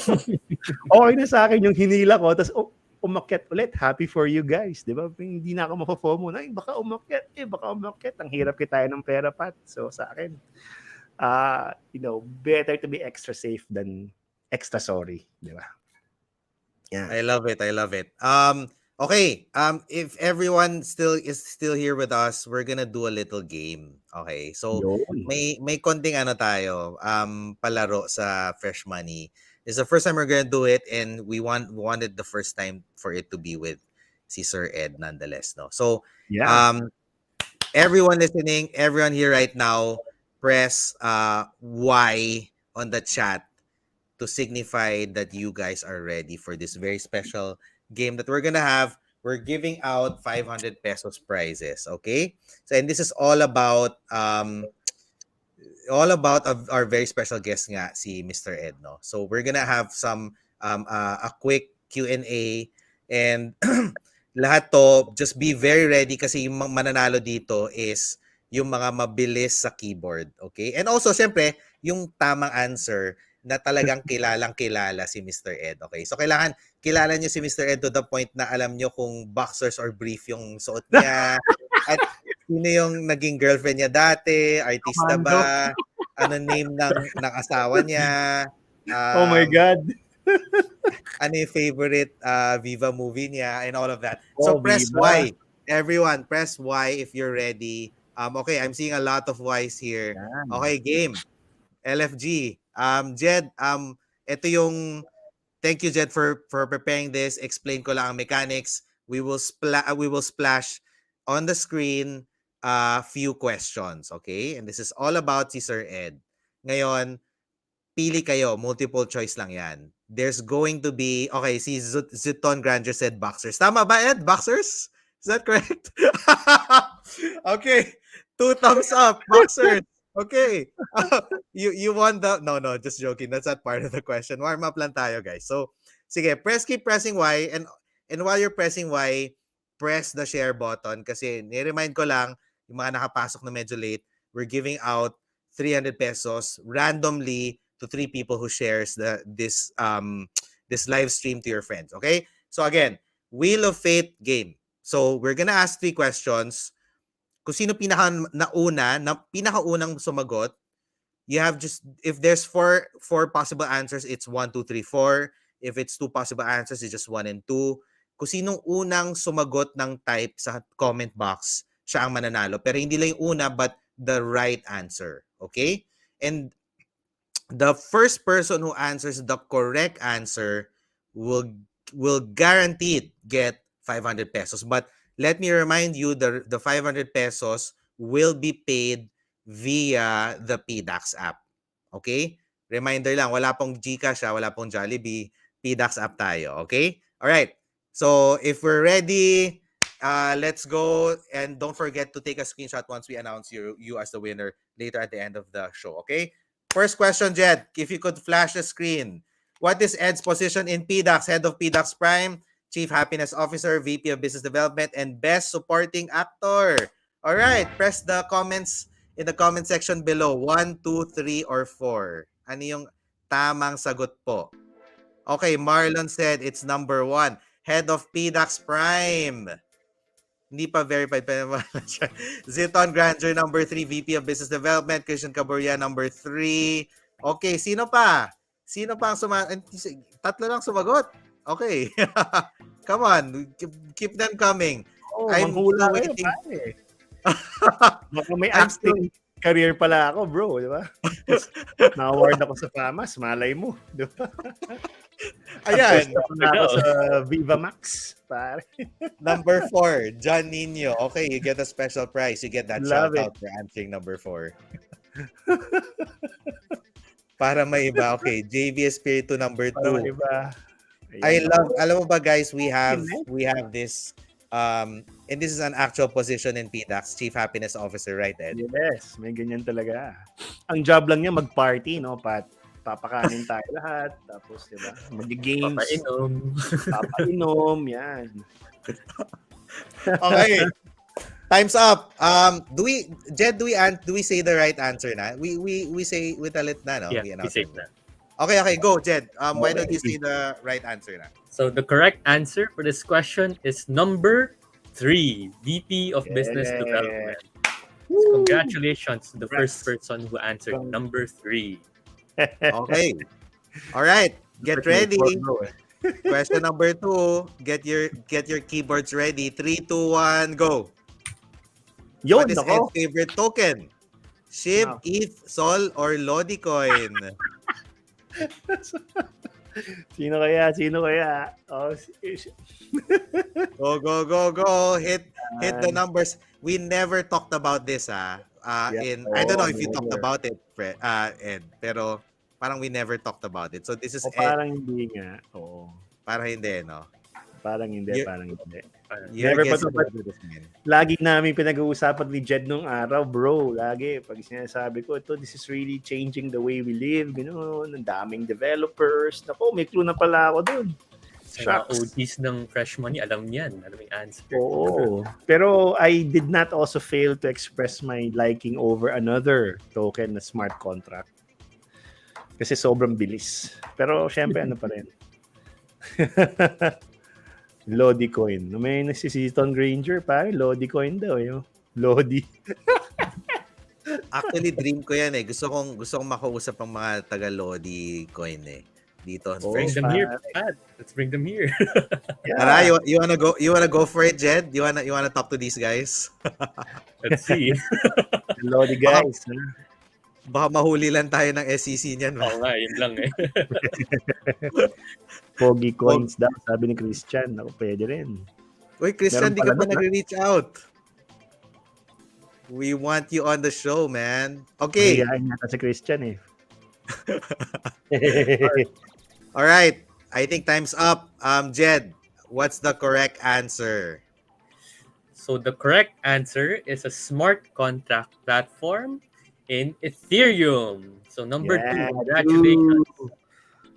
okay na sa akin yung hinila ko, tapos umakyat ulit. Happy for you guys, di ba? Hindi na ako mapo-FOMO na, baka umakyat. Ang hirap kita ng pera, Pat. So, sa akin, better to be extra safe than extra sorry, di ba? Yeah. I love it. Okay. If everyone is still here with us, we're gonna do a little game. Okay. So may konting tayo palaro sa Fresh Money. It's the first time we're gonna do it, and we wanted the first time for it to be with si Sir Ed nonetheless, no. So everyone listening, everyone here right now, press Y on the chat to signify that you guys are ready for this very special game that we're gonna have. We're giving out 500 pesos prizes, okay? So, and this is all about our very special guest nga, si Mr. Ed, no? So we're gonna have some a quick Q&A, and lahat to, just be very ready kasi yung mananalo dito is yung mga mabilis sa keyboard, okay? And also, syempre, yung tamang answer na talagang kilala si Mr. Ed. Okay? So, kailangan kilala niyo si Mr. Ed to the point na alam niyo kung boxers or brief yung suot niya. At sino yung naging girlfriend niya dati, artista ba, ano name ng asawa niya, Oh my God. ano yung favorite Viva movie niya, and all of that. So Oh, press Viva. Y. Everyone, press Y if you're ready. Okay, I'm seeing a lot of Ys here. Yan. Okay, game. LFG. Jed, ito yung thank you Jed for preparing this. Explain ko lang ang mechanics. We will splash on the screen few questions, okay? And this is all about si Sir Ed. Ngayon, pili kayo, multiple choice lang 'yan. There's going to be okay, si Zuton Granger said boxers. Tama ba Ed? Boxers? Is that correct? Okay. 2 thumbs up, boxers. Okay. You won the no, just joking. That's not part of the question. Warm up lang tayo, guys. So, sige, keep pressing Y, and while you're pressing Y, press the share button kasi ni-remind ko lang yung mga nakapasok na medyo late, we're giving out 300 pesos randomly to 3 people who shares this live stream to your friends. Okay? So again, Wheel of Fate game. So we're gonna ask 3 questions. Kung sino pinakaunang sumagot, you have just if there's four possible answers, it's 1, 2, 3, 4. If it's 2 possible answers, it's just 1 and 2. Kung sinong unang sumagot ng type sa comment box, siya ang mananalo. Pero hindi lang yung una, but the right answer. Okay? And the first person who answers the correct answer will guaranteed get 500 pesos. But let me remind you, the 500 pesos will be paid via the PDAX app. Okay? Reminder lang, wala pong GCash, wala pong Jollibee. PDAX app tayo. Okay? Alright. So, if we're ready, let's go. And don't forget to take a screenshot once we announce you as the winner later at the end of the show. Okay? First question, Jed. If you could flash the screen. What is Ed's position in PDAX? Head of PDAX Prime, Chief Happiness Officer, VP of Business Development, and Best Supporting Actor. All right, press the comments in the comment section below. 1, 2, 3, or 4. Ano yung tamang sagot po? Okay, Marlon said it's number 1. Head of PDAX Prime. Hindi pa verified pa naman siya. Ziton Granger, number 3, VP of Business Development. Christian Caboria, number 3. Okay, sino pa? Sino pa ang tatlo lang sumagot. Okay. Come on, keep them coming. Oh, I'm manghula still kayo, waiting. pare. Baka may I'm still acting career pala ako, bro, di ba? Na-award ako sa FAMAS, malay mo, di ba? Ayan. Tapos na ako sa Viva Max, pare. Number 4, John Nino. Okay, you get a special prize. You get that Love shout out for answering number 4. Para may iba. Okay, JV Espiritu number 2. Para iba. I love, alam mo ba guys, we have this and this is an actual position in PDAX, Chief Happiness Officer, right Ed? Yes, may ganyan talaga. Ang job lang niya mag-party, no? Papakanin tayo lahat, tapos di ba? Mag-games, papainom, yan. Okay. Time's up. Do we say the right answer na? We say we tell it na, no? Yeah, we say that. Okay, go, Jed. Why don't you say the right answer na? So the correct answer for this question is number 3, VP of Business Development. So congratulations to the first person who answered number 3. Okay. All right. Get ready. Question number 2. Get your keyboards ready. 3, 2, 1, go. Yun, what is ako. Ed's favorite token? SHIB, ETH, SOL, or Lodi coin? Sino kaya? Oh, Go. Hit the numbers. We never talked about this I don't know if you talked about it, Ed, pero parang we never talked about it. So this is parang hindi nga. Oo. Parang hindi, no? Parang hindi. Never pa to, lagi namin pinag-uusapan ni Jed nung araw, bro. Lagi, pag sinasabi ko, this is really changing the way we live. Ganoon, ang daming developers. Naku, may clue na pala ako dun. Sa OGs ng Fresh Money, alam niyan. Alam yung answer. Oo. Pero I did not also fail to express my liking over another token na smart contract. Kasi sobrang bilis. Pero syempre, ano pa rin. Lodi coin. May nagsisiton Granger, pare. Lodi coin daw. Lodi. Actually, dream ko yan eh. Gusto kong makausap ang mga taga-Lodi coin eh. Dito on Oh, Bring Fresh them Meat. here, Pat. Let's bring them here. Tara, Yeah. you wanna go for it, Jed? You wanna talk to these guys? Let's see. Lodi Baka, guys. Ha? baka mahuli lang tayo ng SEC niyan. Oo nga, yun lang eh. Pogi coins daw, sabi ni Christian. Ako, pwede rin. Uy, Christian, Meron di ka pala pa nun, ha? nag-reach out. We want you on the show, man. Okay. Mahihain yata si Christian eh. All right. I think time's up. Jed, what's the correct answer? So the correct answer is a smart contract platform in Ethereum. So number Yeah, 2, congratulations dude.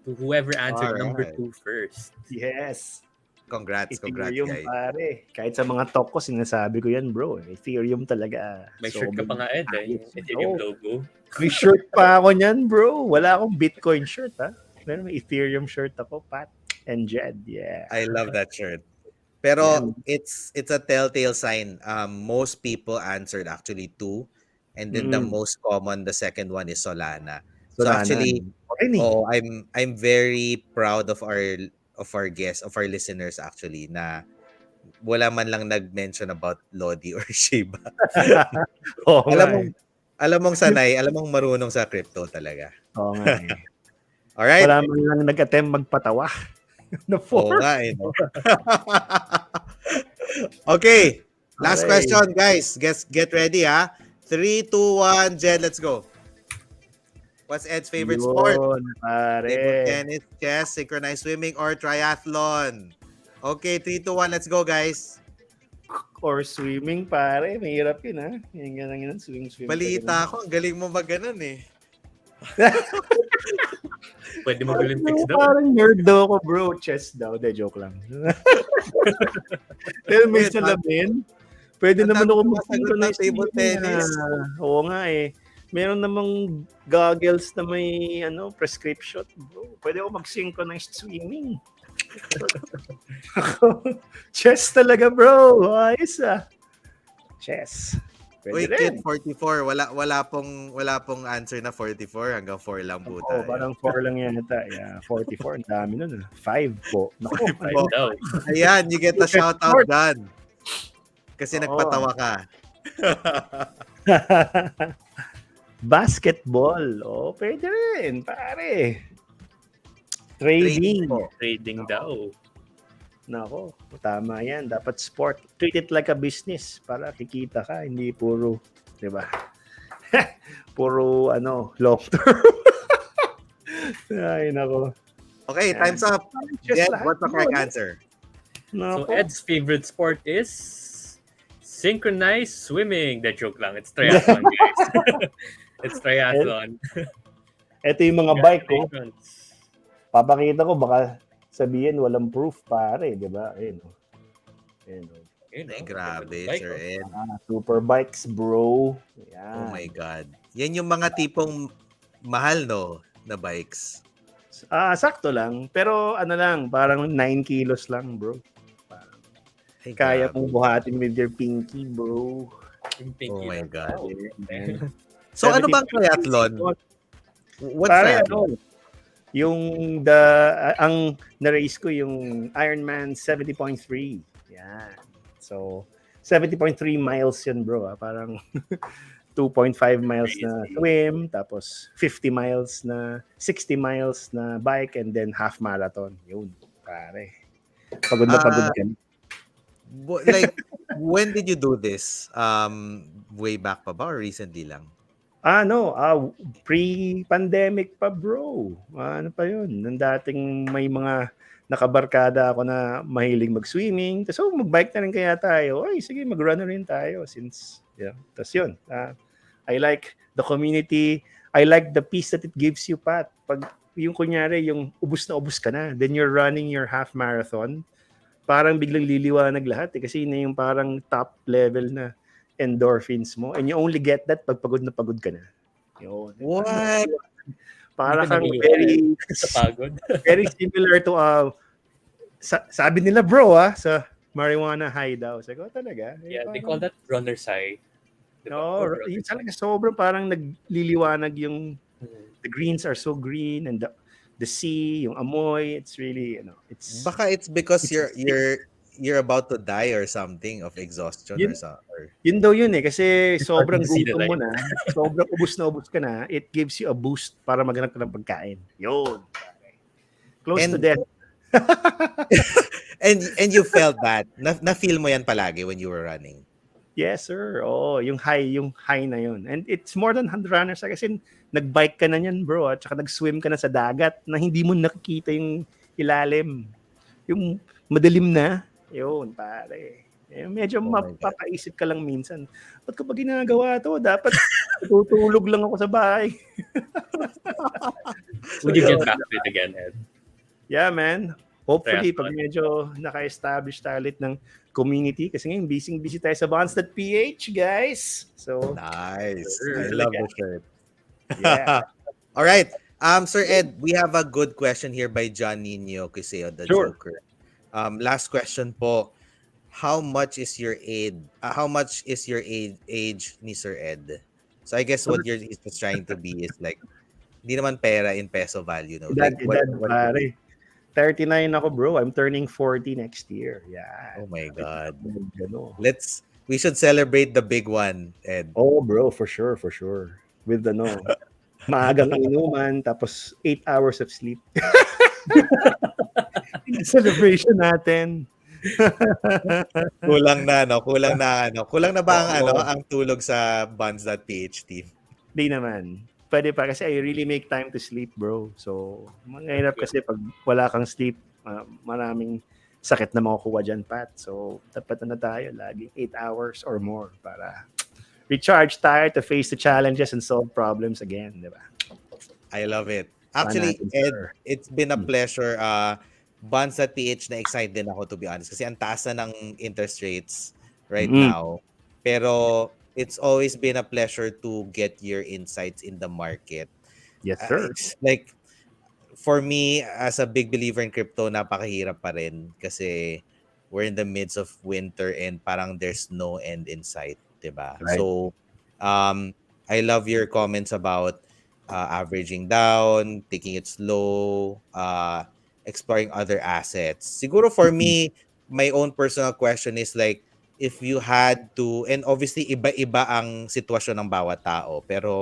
to whoever answered number Alright. 2 first. Yes. Congrats, Ethereum, guys. pare. Kahit sa mga talk ko, sinasabi ko yan, bro. Ethereum talaga. May shirt ka pa nga, Ed, eh. ayos. Ethereum Oh, logo. may shirt pa ako niyan, bro. Wala akong Bitcoin shirt, ha? Pero may Ethereum shirt ako, Pat and Jed. Yeah. I love that shirt. Pero Yeah. it's a telltale sign. Most people answered actually 2, and then the most common, the second one is Solana. So actually, okay, ni. I'm very proud of our guests, of our listeners actually, na wala man lang nag-mention about Lodi or Shiba. Oo nga eh. Alam mong sanay, alam mong marunong sa crypto talaga. Oo nga eh. Alright? Wala man lang nag-attempt magpatawa. Na Oo 4. nga eh, no? Okay. Last Okay. question, guys. Get ready, ha? 3, 2, 1, Jed, let's go. What's Ed's favorite sport? Yun, pare. Table tennis, chess, synchronized swimming, or triathlon? Okay, 3, 2, 1, let's go, guys. Or swimming, pare. Mahirap yun, ha? Yung ganang yun, swim. Balita ko, ang galing mo mag-ganon eh. Pwede mag-Olympics daw. Parang nerd daw ako, bro. Chess daw. De, joke lang. Pero may Wait, salamin. Pwede ang naman dami ako sumasagot mag-synchronize ng table tennis. Oo nga eh. Meron namang goggles na may prescription, bro. Pwede ako mag-synchronized swimming. Chess talaga, bro. Ayos ah. Chess. Uy, Pwede Kid rin. 44, wala pong answer na 44, hanggang 4 lang po Oo, tayo. parang 4 lang yata. Yeah, 44. Ang dami nun. 5 po. Naku, Five daw. Ayan, you get the shout out done. Kasi Oo. nagpatawa ka. Basketball. Oh, pwede rin, pare. Trading. Trading daw. Nako, tama yan. Dapat sport. Treat it like a business para kikita ka. Hindi puro, di ba? Puro, long term. Ay, nako. Okay, time's up. Just Jed, lahat what's the correct mo, answer? So Nako. Ed's favorite sport is synchronized swimming. That joke lang. It's triathlon, guys. It's triathlon. Ito yung mga bike ko. Congratulations. Papakita ko, baka sabihin walang proof, pare. Di ba? Ayun. Ayun. Yun, Ay, no? grabe, Bike, Sir oh. Ed. Super bikes, bro. Yan. Oh my God. Yan yung mga tipong mahal, no? Na bikes. Sakto lang. Pero lang, parang 9 kilos lang, bro. Ay, Kaya grabe. mong buhatin with your pinky, bro. Yung pinky Oh my lang. God. Man. So, ano bang triathlon? What's Pare, triathlon? yung ang na-race ko yung Ironman 70.3. Yan. So, 70.3 miles yun, bro. Parang 2.5 miles na swim, tapos 50 miles na, 60 miles na bike, and then half marathon. Yun, pare. Pagod na pagod ka. Like, when did you do this? Way back pa ba or recently lang? Pre-pandemic pa, bro. Ano pa yun? Nang dating may mga nakabarkada ako na mahilig mag-swimming. So, mag-bike na rin kaya tayo. Ay, sige, mag-run na rin tayo since, yeah. Tapos yun. I like the community. I like the peace that it gives you, Pat. Pag yung kunyari, yung ubus na ubus ka na, then you're running your half marathon, parang biglang liliwanag lahat eh. Kasi yun na yung parang top level na endorphins mo. And you only get that pag pagod na pagod ka na. Yun. What? Para kang Hindi ka sa pagod. very similar to sabi nila bro sa marijuana high daw. Sabi ko talaga. Yeah, they call that runner's high. Diba? No, Overall. yung talaga sobrang parang nagliliwanag yung Mhm. the greens are so green and the sea, yung amoy, it's really, Baka it's because it's you're about to die or something of exhaustion or yun, so. Or, yun daw yun eh kasi Starting sobrang to see the gutom mo light. na, sobrang ubus ka na, it gives you a boost para maghanap ka ng pagkain. Yun. Close to and death. and you felt that na feel mo yan palagi when you were running. Yes, sir. Oh, yung high na yun. And it's more than 100 runners kasi nagbike ka na niyan, bro, at saka nag-swim ka na sa dagat na hindi mo nakikita yung ilalim. Yung madilim na, yun, pare. Eh, medyo Oh my god. mapapaisip ka lang minsan. Ba't ko ba ginagawa to? Dapat tutulog lang ako sa bahay. So, Would you get yun. back to it again, Ed? Yeah, man. Hopefully, pag Triathlon. medyo naka-establish tayo ulit ng community, kasi ngayon, busy tayo sa Bonds.ph, guys. So, Nice. I Sure. love talaga. the shirt. Yeah. All right. Sir Ed, we have a good question here by John Nino Kiseo, the Sure. Joker. Last question po. How much is your age ni Sir Ed? So I guess what he's just trying to be is like, hindi naman pera in peso value, no? Like Edad, what is it? pare. 39 ako, bro. I'm turning 40 next year. Yeah. Oh my God. Ano. We should celebrate the big one, Ed. Oh, bro, for sure. With maagang inuman, tapos 8 hours of sleep. Celebration natin. Kulang na, no? Kulang na ba ang Oo. ang tulog sa Bonds.ph team? Di naman. Pwede pa kasi I really make time to sleep, bro. So, mahirap kasi pag wala kang sleep, maraming sakit na makukuha dyan, Pat. So, dapat na tayo laging 8 hours or more para recharge tayo to face the challenges and solve problems again, di ba? I love it. Actually, Natin, Ed, sir. it's been a pleasure. Bonds.ph na excited din ako, to be honest, kasi ang taas na ng interest rates right now. Pero it's always been a pleasure to get your insights in the market. Yes, sir. It's like, for me, as a big believer in crypto, napakahirap pa rin kasi we're in the midst of winter and parang there's no end in sight, diba? Right. So, I love your comments about averaging down, taking it slow, exploring other assets. Siguro for me, my own personal question is like, if you had to, and obviously iba-iba ang sitwasyon ng bawat tao, pero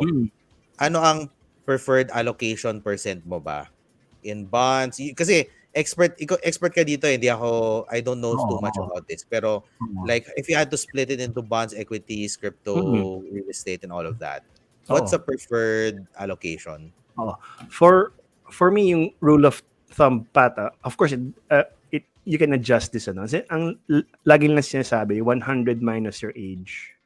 ano ang preferred allocation percent mo ba? In bonds? Kasi expert ka dito, hindi ako, I don't know too much about this. Pero like, if you had to split it into bonds, equities, crypto, real estate, and all of that, what's the preferred allocation? For me, yung rule of thumb, Pat, of course, you can adjust this. Ang lagi lang sinasabi, 100 minus your age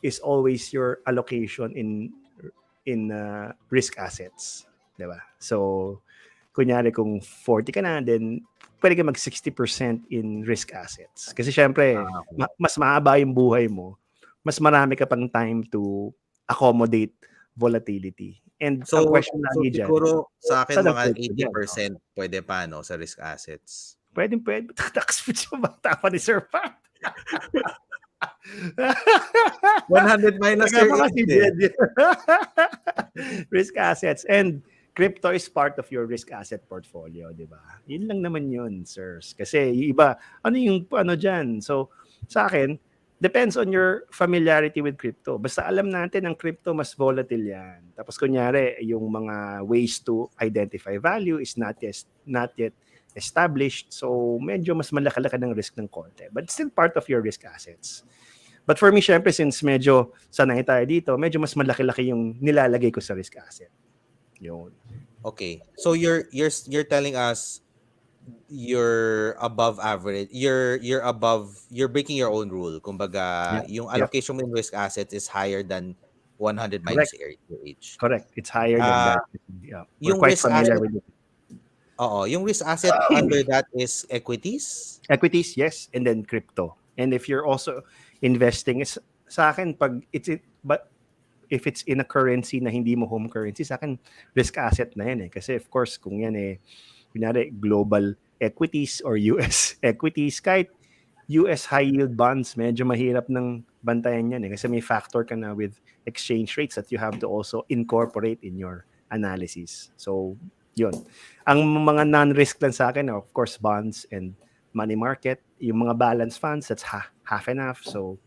is always your allocation in risk assets. Diba? So, kunyari kung 40 ka na, then pwede ka mag 60% in risk assets. Kasi syempre, mas mahaba yung buhay mo, mas marami ka pang time to accommodate volatility. And So, ang question lagi dyan, siguro sa akin saan mga ang pwede dyan? 80% pwede pa, no, sa risk assets. Pwede. Tax pitch mo ba? Tapa ni Sir Pat. 100 minus your Si age. Jed. Risk assets. And crypto is part of your risk asset portfolio, di ba? Yun lang naman yun, sirs. Kasi yung iba, ano dyan? So, sa akin, depends on your familiarity with crypto. Basta alam natin ang crypto mas volatile yan. Tapos kunyari, yung mga ways to identify value is not yet established. So, medyo mas malaki-laki ng risk ng konti. But still part of your risk assets. But for me, syempre, since medyo sanay tayo dito, medyo mas malaki-laki yung nilalagay ko sa risk asset. Yun. Okay. So you're telling us you're above average. You're breaking your own rule. Kumbaga, yung allocation mo in risk assets is higher than 100 minus your age. Correct. It's higher than that. Yeah. We're Yung quite risk familiar asset, with it. yung risk asset under that is equities? Equities, yes, and then crypto. And if you're also investing, sa akin, if it's in a currency na hindi mo home currency, sa akin, risk asset na yan eh. Kasi of course, kung yan kunyari, global equities or US equities, kahit US high yield bonds, medyo mahirap ng bantayan yan kasi may factor ka na with exchange rates that you have to also incorporate in your analysis. So, yun. Ang mga non-risk lang sa akin, of course, bonds and money market. Yung mga balance funds, that's half and half. So,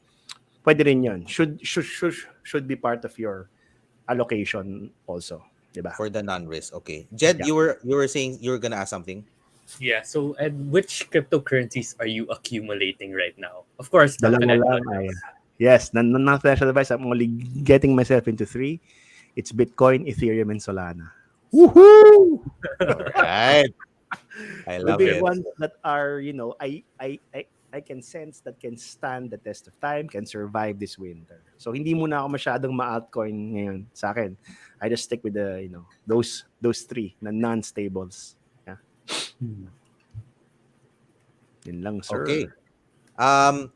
pwede rin yun. Should be part of your allocation also. Diba? For the non-risk. Okay. Jed, Yeah. you were saying you were gonna ask something? Yeah. So, and which cryptocurrencies are you accumulating right now? Of course, not Dalawa financial lang. advice. Yes, not financial advice. I'm only getting myself into 3. It's Bitcoin, Ethereum, and Solana. Woohoo! All right. I The love big it. Okay. ones that are, I can sense that can stand the test of time, can survive this winter. So hindi muna ako masyadong ma-altcoin ngayon sa akin. I just stick with the, those 3 na non-stables. Yeah. Yun lang, Okay. sir. Um,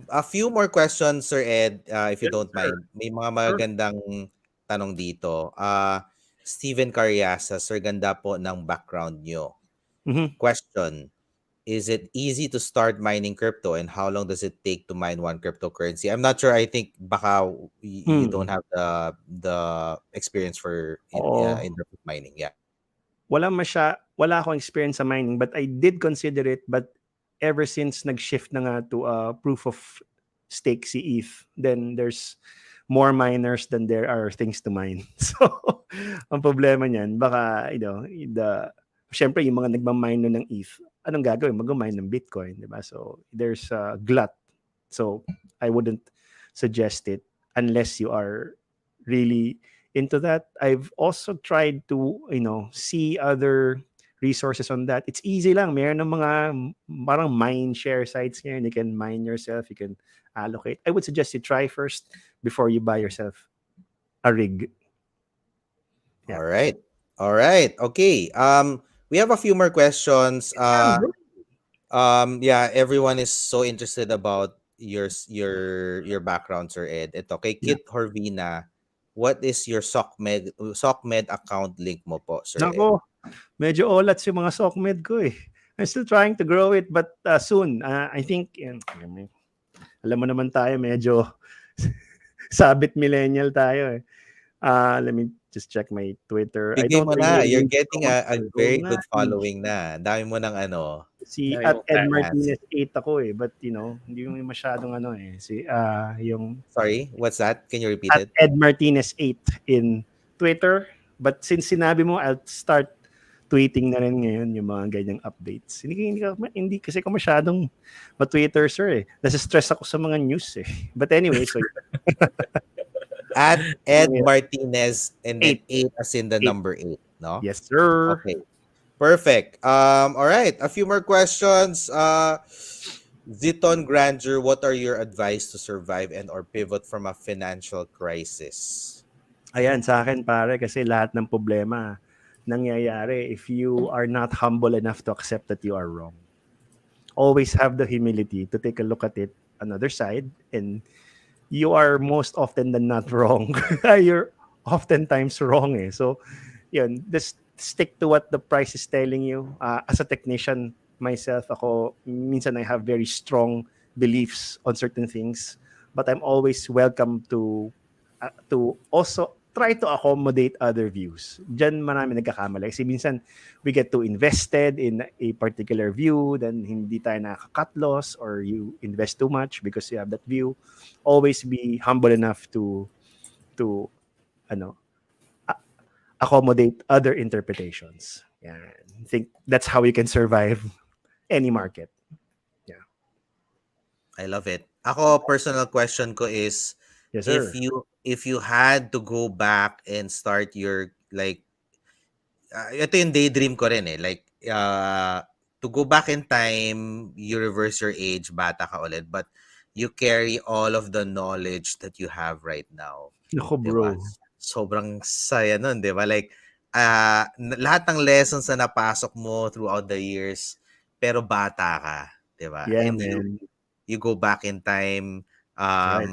a few more questions, Sir Ed, if you Yes, don't sir. mind. May mga Sure. magandang tanong dito. Steven Cariasa, Sir, ganda po ng background nyo. Mhm. Question, is it easy to start mining crypto and how long does it take to mine one cryptocurrency? I'm not sure. I think baka you don't Mm. have the experience for Oo. in the mining. Yeah. Wala akong experience sa mining, but I did consider it. But ever since nag-shift na nga to proof of stake si ETH, then there's more miners than there are things to mine. So, ang problema niyan, baka, syempre, yung mga nagmamine nun ng ETH, anong gagawin? Mag-mine ng Bitcoin, di ba? So, there's a glut. So, I wouldn't suggest it unless you are really into that. I've also tried to, see other resources on that. It's easy lang. Meron ng mga parang mine share sites ngayon. You can mine yourself. You can allocate. I would suggest you try first before you buy yourself a rig. Yeah. All right. All right. Okay. We have a few more questions. Yeah, everyone is so interested about your background, Sir Ed. Ito kay Yeah. Kit Horvina, what is your SOCMED account link mo po, Sir Ed? Nako, medyo olats yung mga SOCMED ko eh. I'm still trying to grow it, but soon. I think, alam mo naman tayo, medyo sabit millennial tayo eh. Let me just check my Twitter. I Bigay don't mo na. really You're read so getting much. a Oo very nga good eh. following na. Dami mo ng ano. Si Dami at mong Ed fans. Martinez 8 ako eh, but hindi mo masyadong ano eh. Yung Sorry, what's that? Can you repeat at it? Ed Martinez 8 in Twitter. But since sinabi mo, I'll start tweeting na rin ngayon yung mga ganyang updates. Hindi kasi ako masyadong ma-Twitter, sir eh. Nasa-stress ako sa mga news eh. But anyway, so At Ed Martinez and then 8. 8 as in the 8. number 8, no? Yes, sir. Okay. Perfect. All right. A few more questions. Ziton Grandeur, what are your advice to survive and or pivot from a financial crisis? Ayan, sa akin pare, kasi lahat ng problema nangyayari if you are not humble enough to accept that you are wrong. Always have the humility to take a look at it another side, and you are most often than not wrong. You're oftentimes wrong eh. So, yun, just stick to what the price is telling you. As a technician myself, minsan I have very strong beliefs on certain things, but I'm always welcome to also try to accommodate other views. Diyan marami nagkakamali. Kasi minsan, we get too invested in a particular view, then hindi tayo nakaka-cut loss, or you invest too much because you have that view. Always be humble enough to ano, accommodate other interpretations. Yeah. I think that's how you can survive any market. Yeah. I love it. Ako, personal question ko is, Yes, sir. if you had to go back and start your like ito yung daydream ko rin eh, like to go back in time, you reverse your age, bata ka ulit, but you carry all of the knowledge that you have right now. Nako, 'Di ba? bro. Sobrang saya nun, 'di ba? Like lahat ng lessons na napasok mo throughout the years, pero bata ka, 'di ba? Yeah, And man. you go back in time, Right.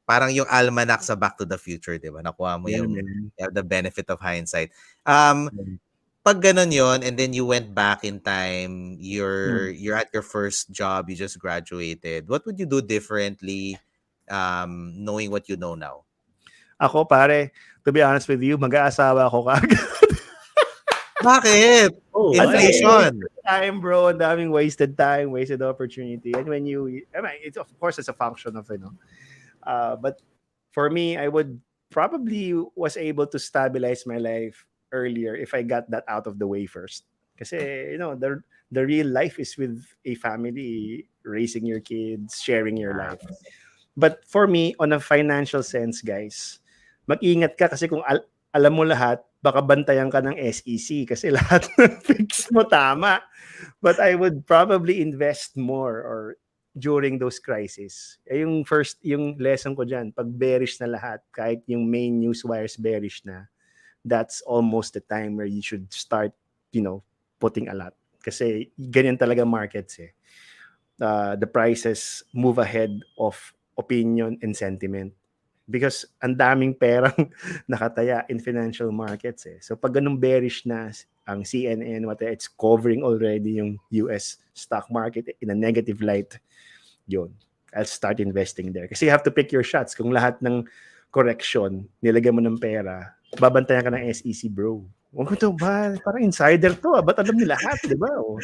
parang yung almanac sa Back to the Future, 'di ba? Nakuha mo Yeah, yung man. you have the benefit of hindsight. Um, Yeah. pag ganun yon and then you went back in time, Hmm. you're at your first job, you just graduated. What would you do differently knowing what you know now? Ako pare, to be honest with you, mag-aasawa ako kaagad. Bakit? Oh, Ang why? daming Inflation. wasted time, bro. Ang daming wasted time, wasted opportunity. And when you, I mean, it's of course it's a function of, but for me, I would probably was able to stabilize my life earlier if I got that out of the way first. Kasi, the real life is with a family, raising your kids, sharing your life. But for me, on a financial sense, guys, mag-ingat ka kasi kung alam mo lahat, baka bantayan ka ng SEC kasi lahat ng fix mo tama. But I would probably invest more or during those crises. Yung lesson ko dyan, pag bearish na lahat, kahit yung main news wires bearish na, that's almost the time where you should start, putting a lot. Kasi ganyan talaga markets eh. The prices move ahead of opinion and sentiment because ang daming perang nakataya in financial markets eh. So pag ganung bearish na ang CNN, it's covering already yung US stock market in a negative light, yun. I'll start investing there. Kasi you have to pick your shots. Kung lahat ng correction, nilagay mo ng pera, babantayan ka ng SEC, bro. Oh, ito ba? Parang insider to. Ba't alam ni lahat, di ba? Oh.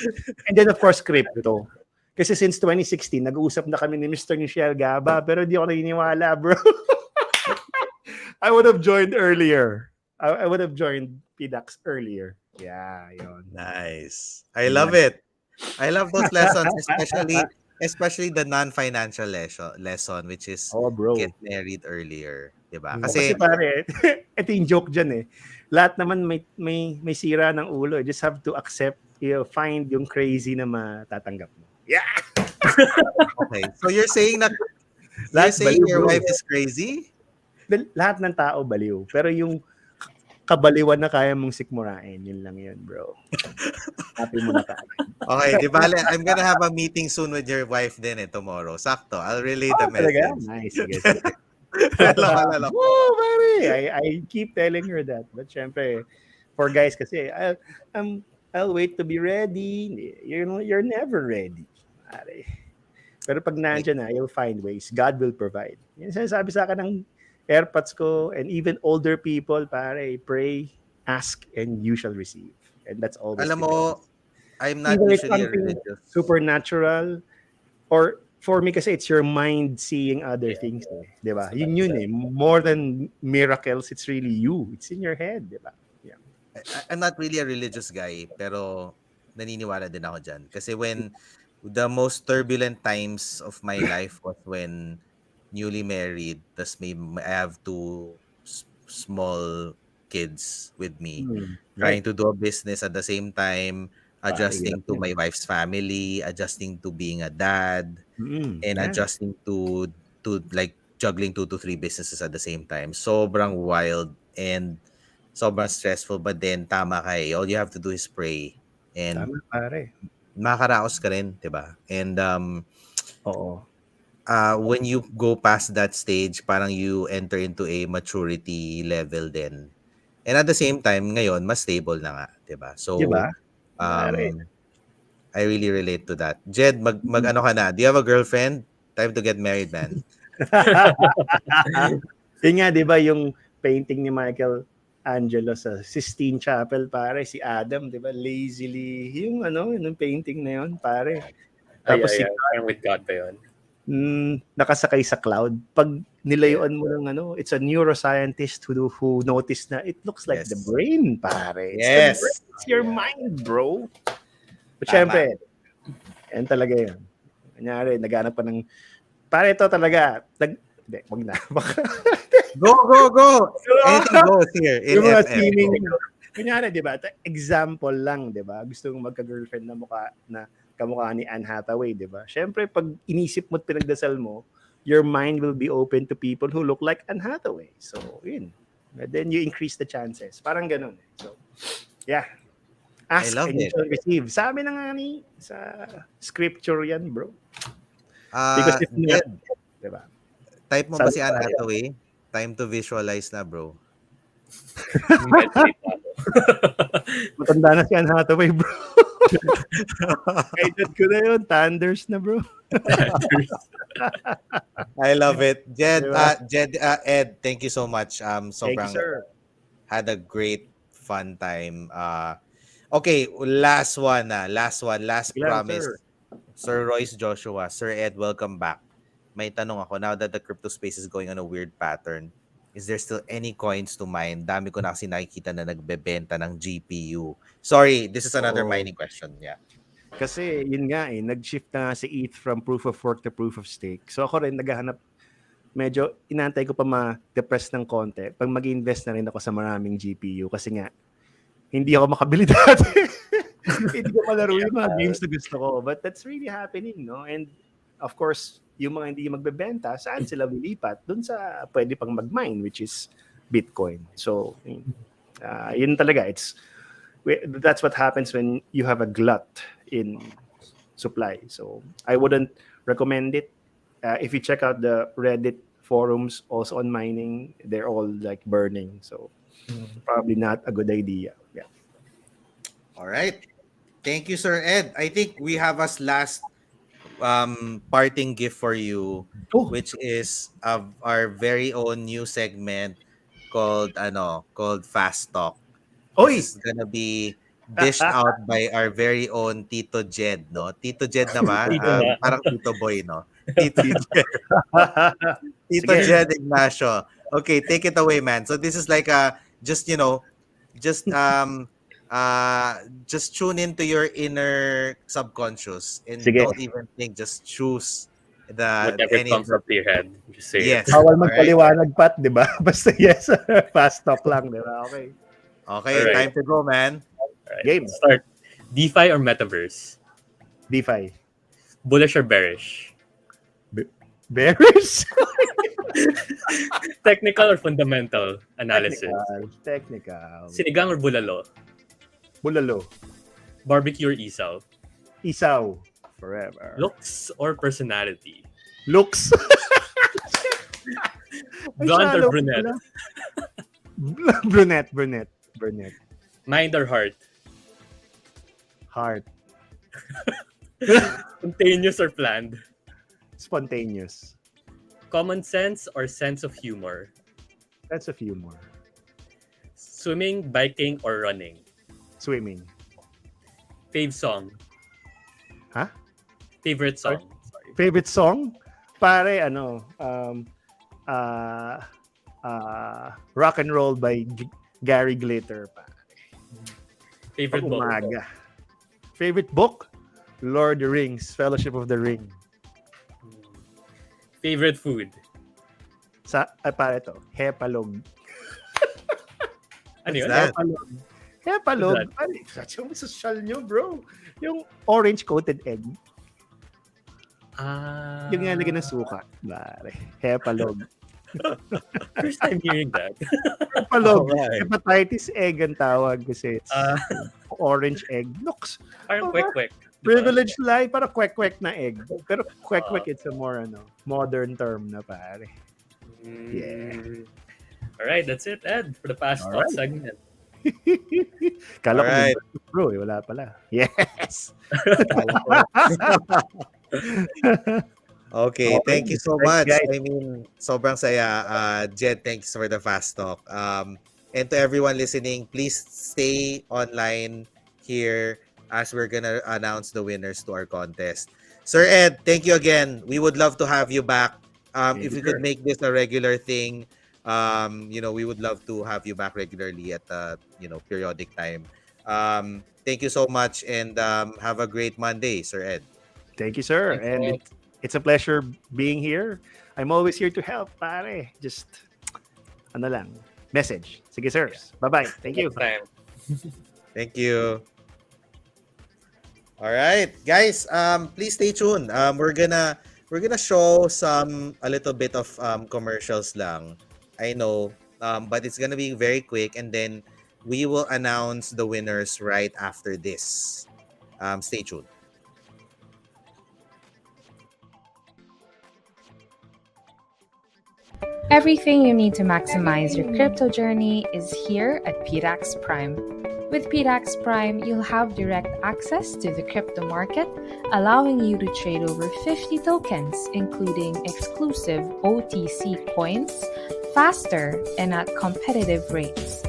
And then, of course, crypto. Kasi since 2016, nag-uusap na kami ni Mr. Michelle Gaba, pero di ako naniniwala, bro. I would have joined earlier. I would have joined PDAX earlier. Yeah, yun. Nice. I love it. I love those lessons, especially the non-financial lesson which is Oh, bro. get married earlier, 'di ba? Kasi Kasi pare, ito yung joke dyan eh. Lahat naman may sira ng ulo. You just have to accept, find yung crazy na matatanggap mo. Yeah! okay. So you're saying that Lahat baliw, your bro. wife is crazy? Lahat ng tao baliw. Pero yung kabaliwan na kaya mong sikmurain, yun lang yun, bro. Happy mo na kaagad. Okay, di ba? I'm gonna have a meeting soon with your wife din tomorrow. Sakto. I'll relay the Talaga? message. Nice. Sige. Lalo. Oh, baby! I keep telling her that. But syempre, for guys kasi, I'll wait to be ready. You're never ready. Pare. Pero pag nandiyan na, you'll find ways. God will provide. Yan sinasabi sa akin ng airpods ko and even older people, pare, pray, ask, and you shall receive. And that's always Alam the mo, case. I'm not Either it's usually a something religious. supernatural or for me kasi it's your mind seeing other things. Eh. Diba? Yun eh. More than miracles, it's really you. It's in your head. Diba? Yeah. I'm not really a religious guy, pero naniniwala din ako dyan. Kasi when the most turbulent times of my life was when newly married, tas I have two small kids with me, trying Right. to do a business at the same time, Pare, adjusting hirap to yun. my wife's family, adjusting to being a dad, and Yeah. adjusting to like juggling 2 to 3 businesses at the same time. Sobrang wild and sobrang stressful, but then tama ka eh. All you have to do is pray and Tama, pare. makakaraos ka rin, 'di ba? And Oo. when you go past that stage, parang you enter into a maturity level then. And at the same time, ngayon, mas stable na nga, 'di ba? Diba? So, Pare. I really relate to that. Jed, mag ano ka na? Do you have a girlfriend? Time to get married, man. Yun nga, di ba, yung painting ni Michael Angelo sa Sistine Chapel, pare, si Adam, di ba, lazily, yung painting na yun, pare. Tapos si Parang with God pa yun. nakasakay sa cloud. Pag nilayuan mo ng it's a neuroscientist who noticed na it looks like the Yes. brain, pare. It's the Yes. brain. It's your mind, bro. But Tama. syempre, yan talaga yun. Kanyari, naghanap pa ng, pare ito talaga, hindi, wag na. Go. Anything goes here in Yung mga FM. seeming, kunyari, di ba? Example lang, di ba? Gusto mong magka-girlfriend na kamukha ni Anne Hathaway, di ba? Siyempre, pag inisip mo at pinagdasal mo, your mind will be open to people who look like Anne Hathaway. So, yun. And then you increase the chances. Parang ganun. So, yeah. Ask I love and you it. shall receive. Sabi na nga sa scripture yan, bro. Because if not, Jed, di ba? type mo ba si Anne Hathaway? Time to visualize na, bro. Matanda na si Anne Hathaway, bro. Edad ko na yun. Thunders na, bro. I love it. Diba? Ed, thank you so much. Thank you, Sobrang sir. had a great fun time. Okay, last one na. Last Sige lang, promise. sir. Sir Royce Joshua, Sir Ed, welcome back. May tanong ako, now that the crypto space is going on a weird pattern, is there still any coins to mine? Dami ko na kasi nakikita na nagbebenta ng GPU. Sorry, this is another Oo. mining question. Yeah. Kasi yun nga nag-shift na nga si ETH from proof of work to proof of stake. So ako rin naghahanap, medyo inantay ko pa ma-depress ng konti pag mag-invest na rin ako sa maraming GPU kasi nga hindi ako makabili dati. Hindi ko malaro yung mga games na gusto ko. But that's really happening, no? And of course, yung mga hindi magbebenta, saan sila lilipat? Doon sa pwede pang mag-mine, which is Bitcoin. So, yun talaga. That's what happens when you have a glut in supply. So, I wouldn't recommend it. If you check out the Reddit forums also on mining, they're all like burning. So, probably not a good idea. Yeah. All right. Thank you, Sir Ed. I think we have as last parting gift for you, Oh, which is our very own new segment called Fast Talk. This oy! is gonna be dished out by our very own Tito Jed, no? Tito Jed na ba? Dito na. Parang Tito Boy, no? Tito Jed. Tito Sige. Jed Ignacio. Okay, take it away, man. So this is like just just just tune into your inner subconscious and Sige. don't even think, just choose Whatever any comes up to your head, just say yes. it. Bawal Alright. magpaliwanag, Pat, di ba? Basta yes. Fast talk lang, di ba? Okay. Okay, Alright. time to go, man. Alright, Game. let's start. DeFi or Metaverse? DeFi. Bullish or bearish? Bearish? Technical or fundamental analysis? Technical. Sinigang or bulalo? Bulalo. Barbecue or isaw? Isaw. Forever. Looks or personality? Looks. Ay, Blonde or shallow brunette? pala. Brunette. Mind or heart? Heart. Spontaneous or planned? Spontaneous. Common sense or sense of humor? That's a few more. Swimming, biking, or running? Swimming. Fave song? Huh? Favorite song? Sorry. Favorite song? Pare, Rock and Roll by Gary Glitter. Pare. Favorite book? Umaga. Favorite book? Lord of the Rings, Fellowship of the Ring. Favorite food? Pare to, hepalog. Ano yun? that? Hepalog. What's Pare, yung social nyo, bro. Yung orange coated egg. Ah, Yung nilagay ng suka. Pare, hepalog. first time hearing that. Hepalog. Alright. Hepatitis egg ang tawag kasi it's orange egg. Looks, Parang Oh, quick. privileged lie, para kwek-kwek na egg. Pero kwek-kwek, it's a more modern term na pare. Yeah. Alright, that's it, Ed, for the Fast Talk Alright. segment. Kala ko Alright. bro, wala pala. Yes! Okay, Okay, thank you so thanks, much. guys. I mean, sobrang saya. Jed, thanks for the fast talk. And to everyone listening, please stay online here as we're gonna announce the winners to our contest. Sir Ed, thank you again. We would love to have you back. If you could make this a regular thing, we would love to have you back regularly at periodic time. Thank you so much, and have a great Monday, Sir Ed. Thank you, sir. Thanks, And Ed. it's a pleasure being here. I'm always here to help, pare. Just, message. Sige, sir. Bye-bye. Thank you. Next time. Thank you. All right, guys. Please stay tuned. We're gonna show a little bit of commercials lang. I know, but it's gonna be very quick, and then we will announce the winners right after this. Stay tuned. Everything you need to maximize your crypto journey is here at PDAX Prime. With PDAX Prime, you'll have direct access to the crypto market, allowing you to trade over 50 tokens, including exclusive OTC coins, faster and at competitive rates.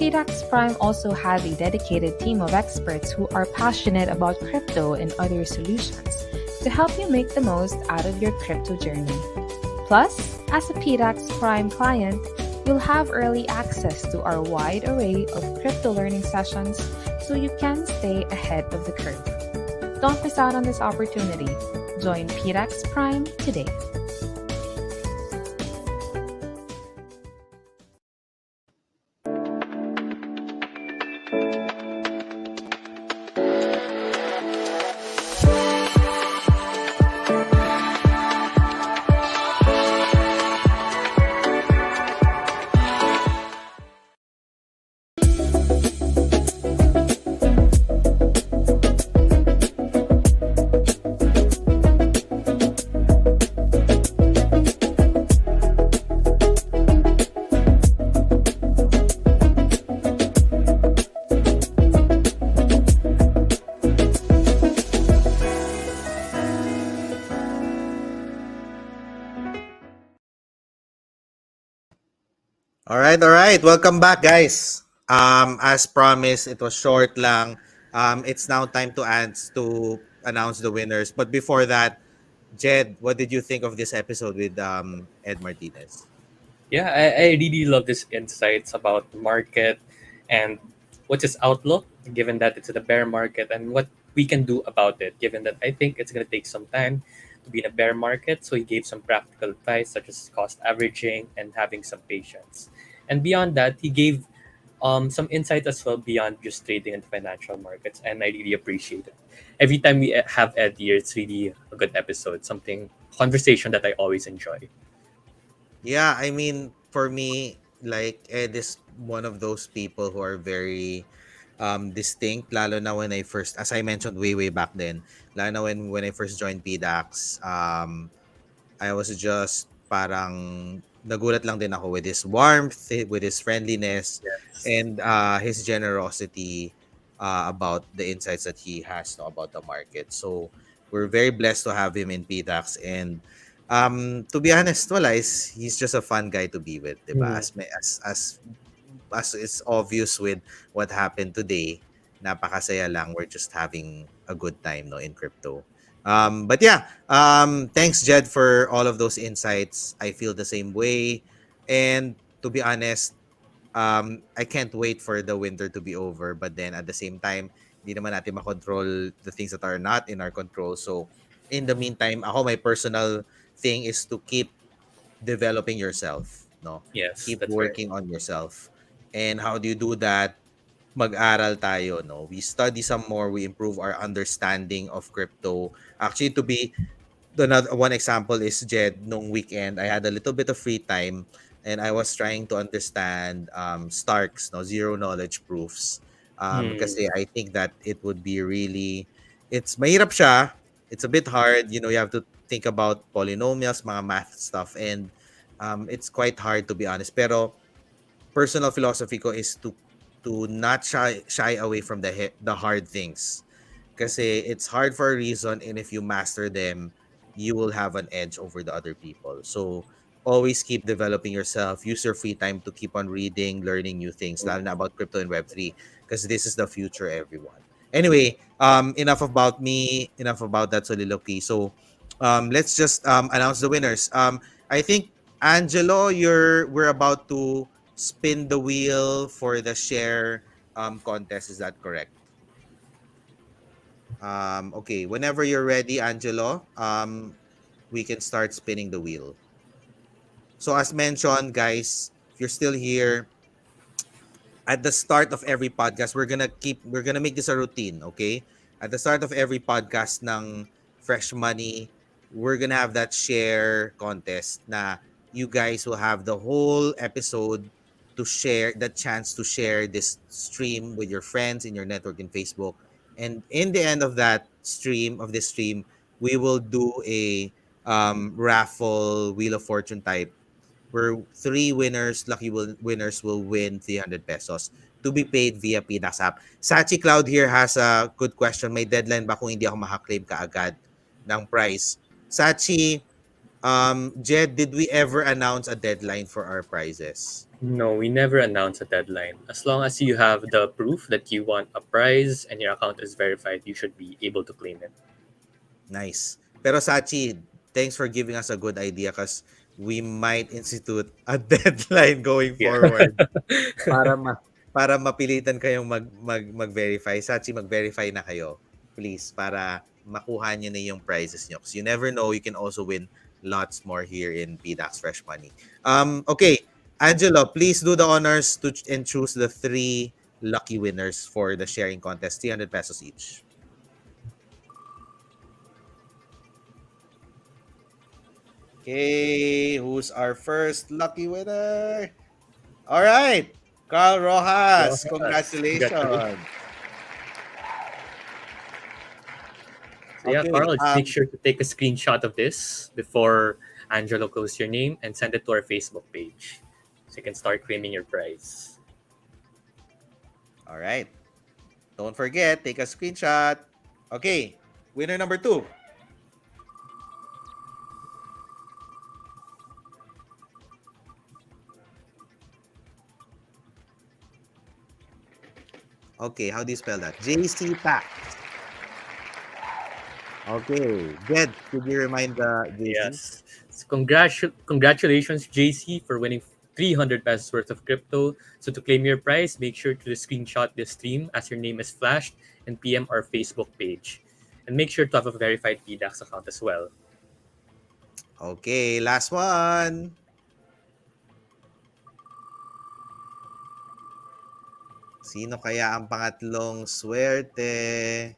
PDAX Prime also has a dedicated team of experts who are passionate about crypto and other solutions to help you make the most out of your crypto journey. Plus, as a PDAX Prime client, you'll have early access to our wide array of crypto learning sessions so you can stay ahead of the curve. Don't miss out on this opportunity. Join PDAX Prime today. All right. Welcome back, guys. As promised, it was short lang. It's now time to announce the winners. But before that, Jed, what did you think of this episode with Ed Martinez? Yeah, I really love this insights about the market and what's its outlook, given that it's the bear market, and what we can do about it, given that I think it's going to take some time to be in a bear market. So he gave some practical advice, such as cost averaging and having some patience. And beyond that, he gave some insight as well beyond just trading and financial markets, and I really appreciate it. Every time we have Ed here, it's really a good episode, something conversation that I always enjoy. Yeah, I mean, for me, like Ed is one of those people who are very distinct, lalo na when I first, as I mentioned way back then, lalo na when I first joined PDAX. I was just parang nagulat lang din ako with his warmth, with his friendliness, Yes. and his generosity about the insights that he has, no, about the market. So we're very blessed to have him in PDAX. And to be honest, wala, he's just a fun guy to be with, diba? Mhm. As it's obvious with what happened today, napakasaya lang. We're just having a good time, no, in crypto. But yeah, thanks Jed for all of those insights. I feel the same way. And to be honest, I can't wait for the winter to be over. But then at the same time, hindi naman natin makontrol the things that are not in our control. So in the meantime, ako, my personal thing is to keep developing yourself, no? Yes, Keep that's right. working on yourself. And how do you do that? Mag-aral tayo, no? We study some more, we improve our understanding of crypto. Actually, to be another one example is Jed, nung weekend, I had a little bit of free time and I was trying to understand Starks, no, zero knowledge proofs. Hmm. Kasi I think that it would be really, it's mahirap siya. It's a bit hard. You know, you have to think about polynomials, mga math stuff, and it's quite hard to be honest. Pero personal philosophy ko is to not shy away from the hard things. Kasi it's hard for a reason, and if you master them, you will have an edge over the other people. So always keep developing yourself. Use your free time to keep on reading, learning new things, lalo na about crypto and Web3, because this is the future, everyone. Anyway, enough about me, enough about that soliloquy. So let's just announce the winners. I think Angelo, we're about to spin the wheel for the share contest. Is that correct? Okay, whenever you're ready, Angelo, we can start spinning the wheel. So as mentioned, guys, if you're still here, at the start of every podcast, we're gonna make this a routine, okay? At the start of every podcast ng Fresh Money, we're gonna have that share contest na you guys will have the whole episode to share the chance to share this stream with your friends in your network in Facebook. And in the end of that stream of this stream, we will do a raffle Wheel of Fortune type where three winners will win 300 pesos to be paid via PDAX app. Sachi Cloud here has a good question. May deadline ba kung hindi ako makaklaim kaagad ng prize? Sachi, Jed, did we ever announce a deadline for our prizes? No, we never announce a deadline. As long as you have the proof that you want a prize and your account is verified, you should be able to claim it. Nice. Pero Sachi, thanks for giving us a good idea because we might institute a deadline going Yeah. forward para para mapilitan kayong mag-verify. Sachi, mag-verify na kayo, please, para makuha niyo na yung prizes niyo. Because you never know, you can also win lots more here in PDAX Fresh Money. Okay, Angelo, please do the honors and choose the three lucky winners for the sharing contest, 300 pesos each. Okay, who's our first lucky winner? All right, Carl Rojas. Rojas, Congratulations. congratulations. So yeah, Okay, Carl, just make sure to take a screenshot of this before Angelo goes your name and send it to our Facebook page so you can start claiming your prize. all right. Don't forget, take a screenshot. Okay, winner number 2. Okay, how do you spell that? JC Tax. Okay, Jed, could you remind the JC? Yes. So congratulations, JC, for winning 300 pesos worth of crypto. So to claim your prize, make sure to screenshot this stream as your name is flashed and PM our Facebook page. And make sure to have a verified PDAX account as well. Okay, last one. Sino kaya ang pangatlong swerte?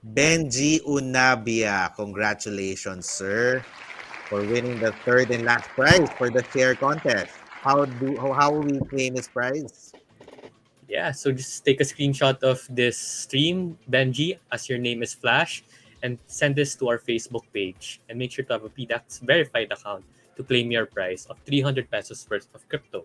Benji Unabia. Congratulations, sir, for winning the third and last prize for the share contest. How will we claim his prize? Yeah, so just take a screenshot of this stream, Benji, as your name is Flash, and send this to our Facebook page. And make sure to have a PDAX verified account to claim your prize of 300 pesos worth of crypto.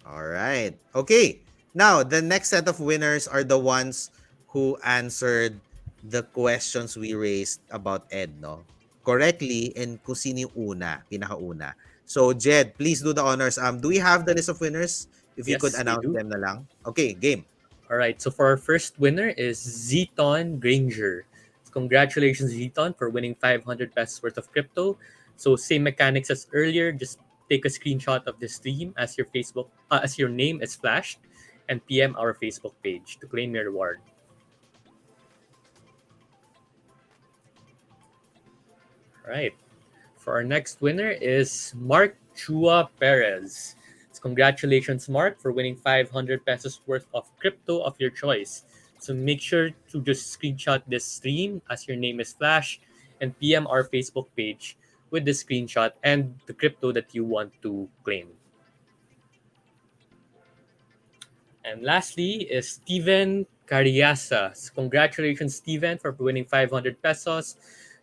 All right. Okay. Now, the next set of winners are the ones who answered the questions we raised about Ed, no? Correctly, and kung sino yung pinakauna. So, Jed, please do the honors. Do we have the list of winners? If you could Yes, we announce do. them na lang. Okay, game. All right, so for our first winner is Zeton Granger. Congratulations, Zeton, for winning 500 pesos worth of crypto. So same mechanics as earlier. Just take a screenshot of the stream as your name is flashed, and PM our Facebook page to claim your reward. All right, for our next winner is Mark Chua Perez. Congratulations, Mark, for winning 500 pesos worth of crypto of your choice. So make sure to just screenshot this stream as your name is Flash and PM our Facebook page with the screenshot and the crypto that you want to claim. And lastly is Steven Cariasa. Congratulations, Steven, for winning 500 pesos.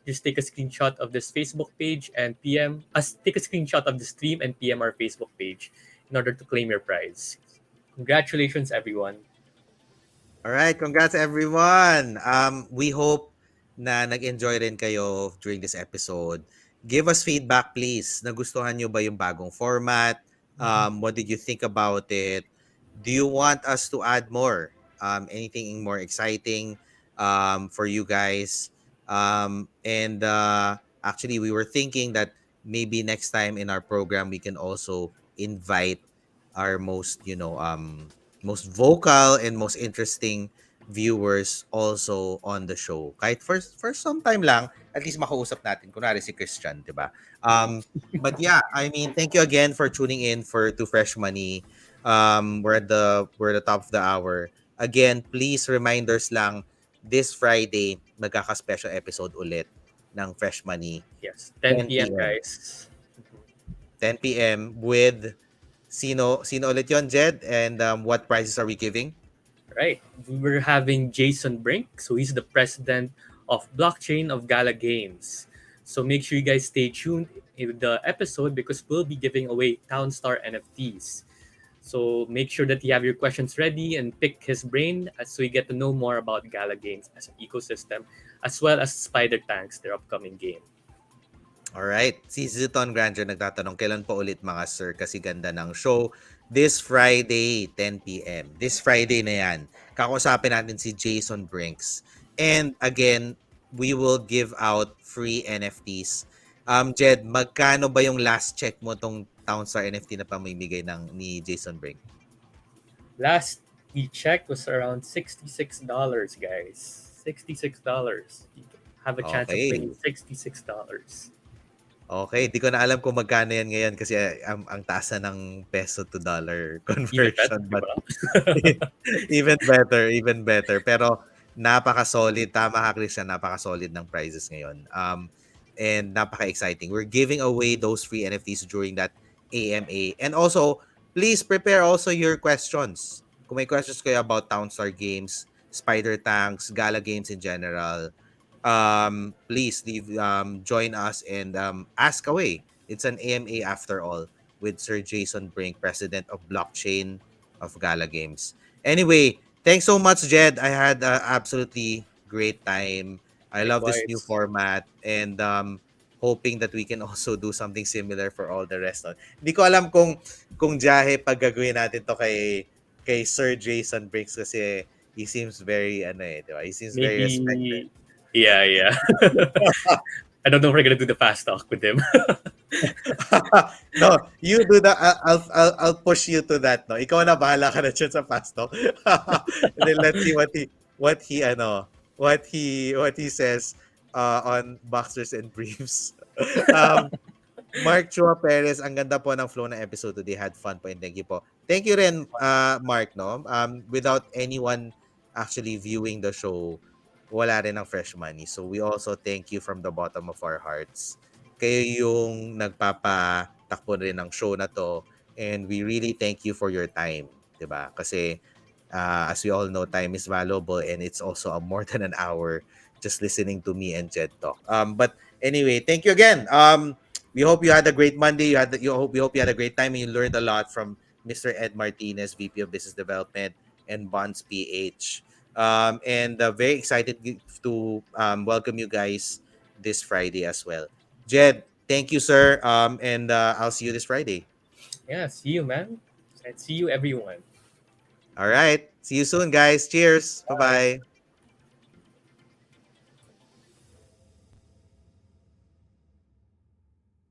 Just take a screenshot of this Facebook page and take a screenshot of the stream and PM our Facebook page in order to claim your prize. Congratulations, everyone. All right, congrats everyone. We hope na nag-enjoy rin kayo during this episode. Give us feedback, please. Nagustuhan nyo ba yung bagong format? What did you think about it? Do you want us to add more? Anything more exciting for you guys? And actually, we were thinking that maybe next time in our program, we can also invite our most vocal and most interesting viewers also on the show. Kahit for some time lang, at least makausap natin. Kunwari si Christian, di ba? But yeah, I mean, thank you again for tuning in for To Fresh Money. We're at the top of the hour. Again, please reminders lang, this Friday, magkaka-special episode ulit ng Fresh Money. Yes, 10 10 p.m. p.m. guys. 10 p.m. with sino ulit yon, Jed? And what prizes are we giving? Right. We're having Jason Brink. So he's the president of Blockchain of Gala Games. So make sure you guys stay tuned in the episode because we'll be giving away Townstar NFTs. So make sure that you have your questions ready and pick his brain so you get to know more about Gala Games as an ecosystem, as well as Spider Tanks, their upcoming game. Alright. Si Ziton Granger nagtatanong, kailan pa ulit mga sir? Kasi ganda ng show. This Friday, 10 p.m. This Friday na yan. Kakausapin natin si Jason Brinks. And again, we will give out free NFTs. Jed, magkano ba yung last check mo tong Townstar NFT na pamimigay ni Jason Brink? Last we checked was around $66, guys. $66. You have a chance of Okay. winning $66. Okay, di ko na alam kung magkano yan ngayon kasi ang taas na ng peso to dollar Even better, conversion. di But ba? even better. Pero napaka-solid. Tama ka, Christian. Napaka-solid ng prizes ngayon. And napaka-exciting. We're giving away those free NFTs during that AMA. And also, please prepare also your questions. Kung may questions kayo about Townstar Games, Spider Tanks, Gala Games in general, please leave join us and ask away. It's an AMA after all with Sir Jason Brink, president of blockchain of Gala Games. Anyway, thanks so much, Jed. I had absolutely great time. I love this new Likewise. format and hoping that we can also do something similar for all the rest. Hindi ko alam kung jahe pag gagawin natin to kay Sir Jason Briggs kasi he seems very di ba? He seems very respected. Maybe, yeah. I don't know if we're gonna do the fast talk with him. No, you do that. I'll push you to that. No, ikaw na bahala ka na dyan sa fast talk. And then let's see what he says on boxers and briefs. um, Mark Chua Perez, ang ganda po ng flow ng episode today. Had fun po and thank you po. Thank you rin, Mark, no? Without anyone actually viewing the show, wala rin ng fresh money. So we also thank you from the bottom of our hearts. Kayo yung nagpapatakbo rin ng show na to and we really thank you for your time, 'di ba? Kasi as we all know, time is valuable and it's also more than an hour just listening to me and Jed talk. But anyway, thank you again. We hope you had a great Monday. We hope you had a great time and you learned a lot from Mr. Ed Martinez, VP of Business Development and Bonds PH. And very excited to welcome you guys this Friday as well. Jed, thank you, sir. And I'll see you this Friday. Yeah, see you, man. And see you, everyone. All right. See you soon, guys. Cheers. Bye-bye.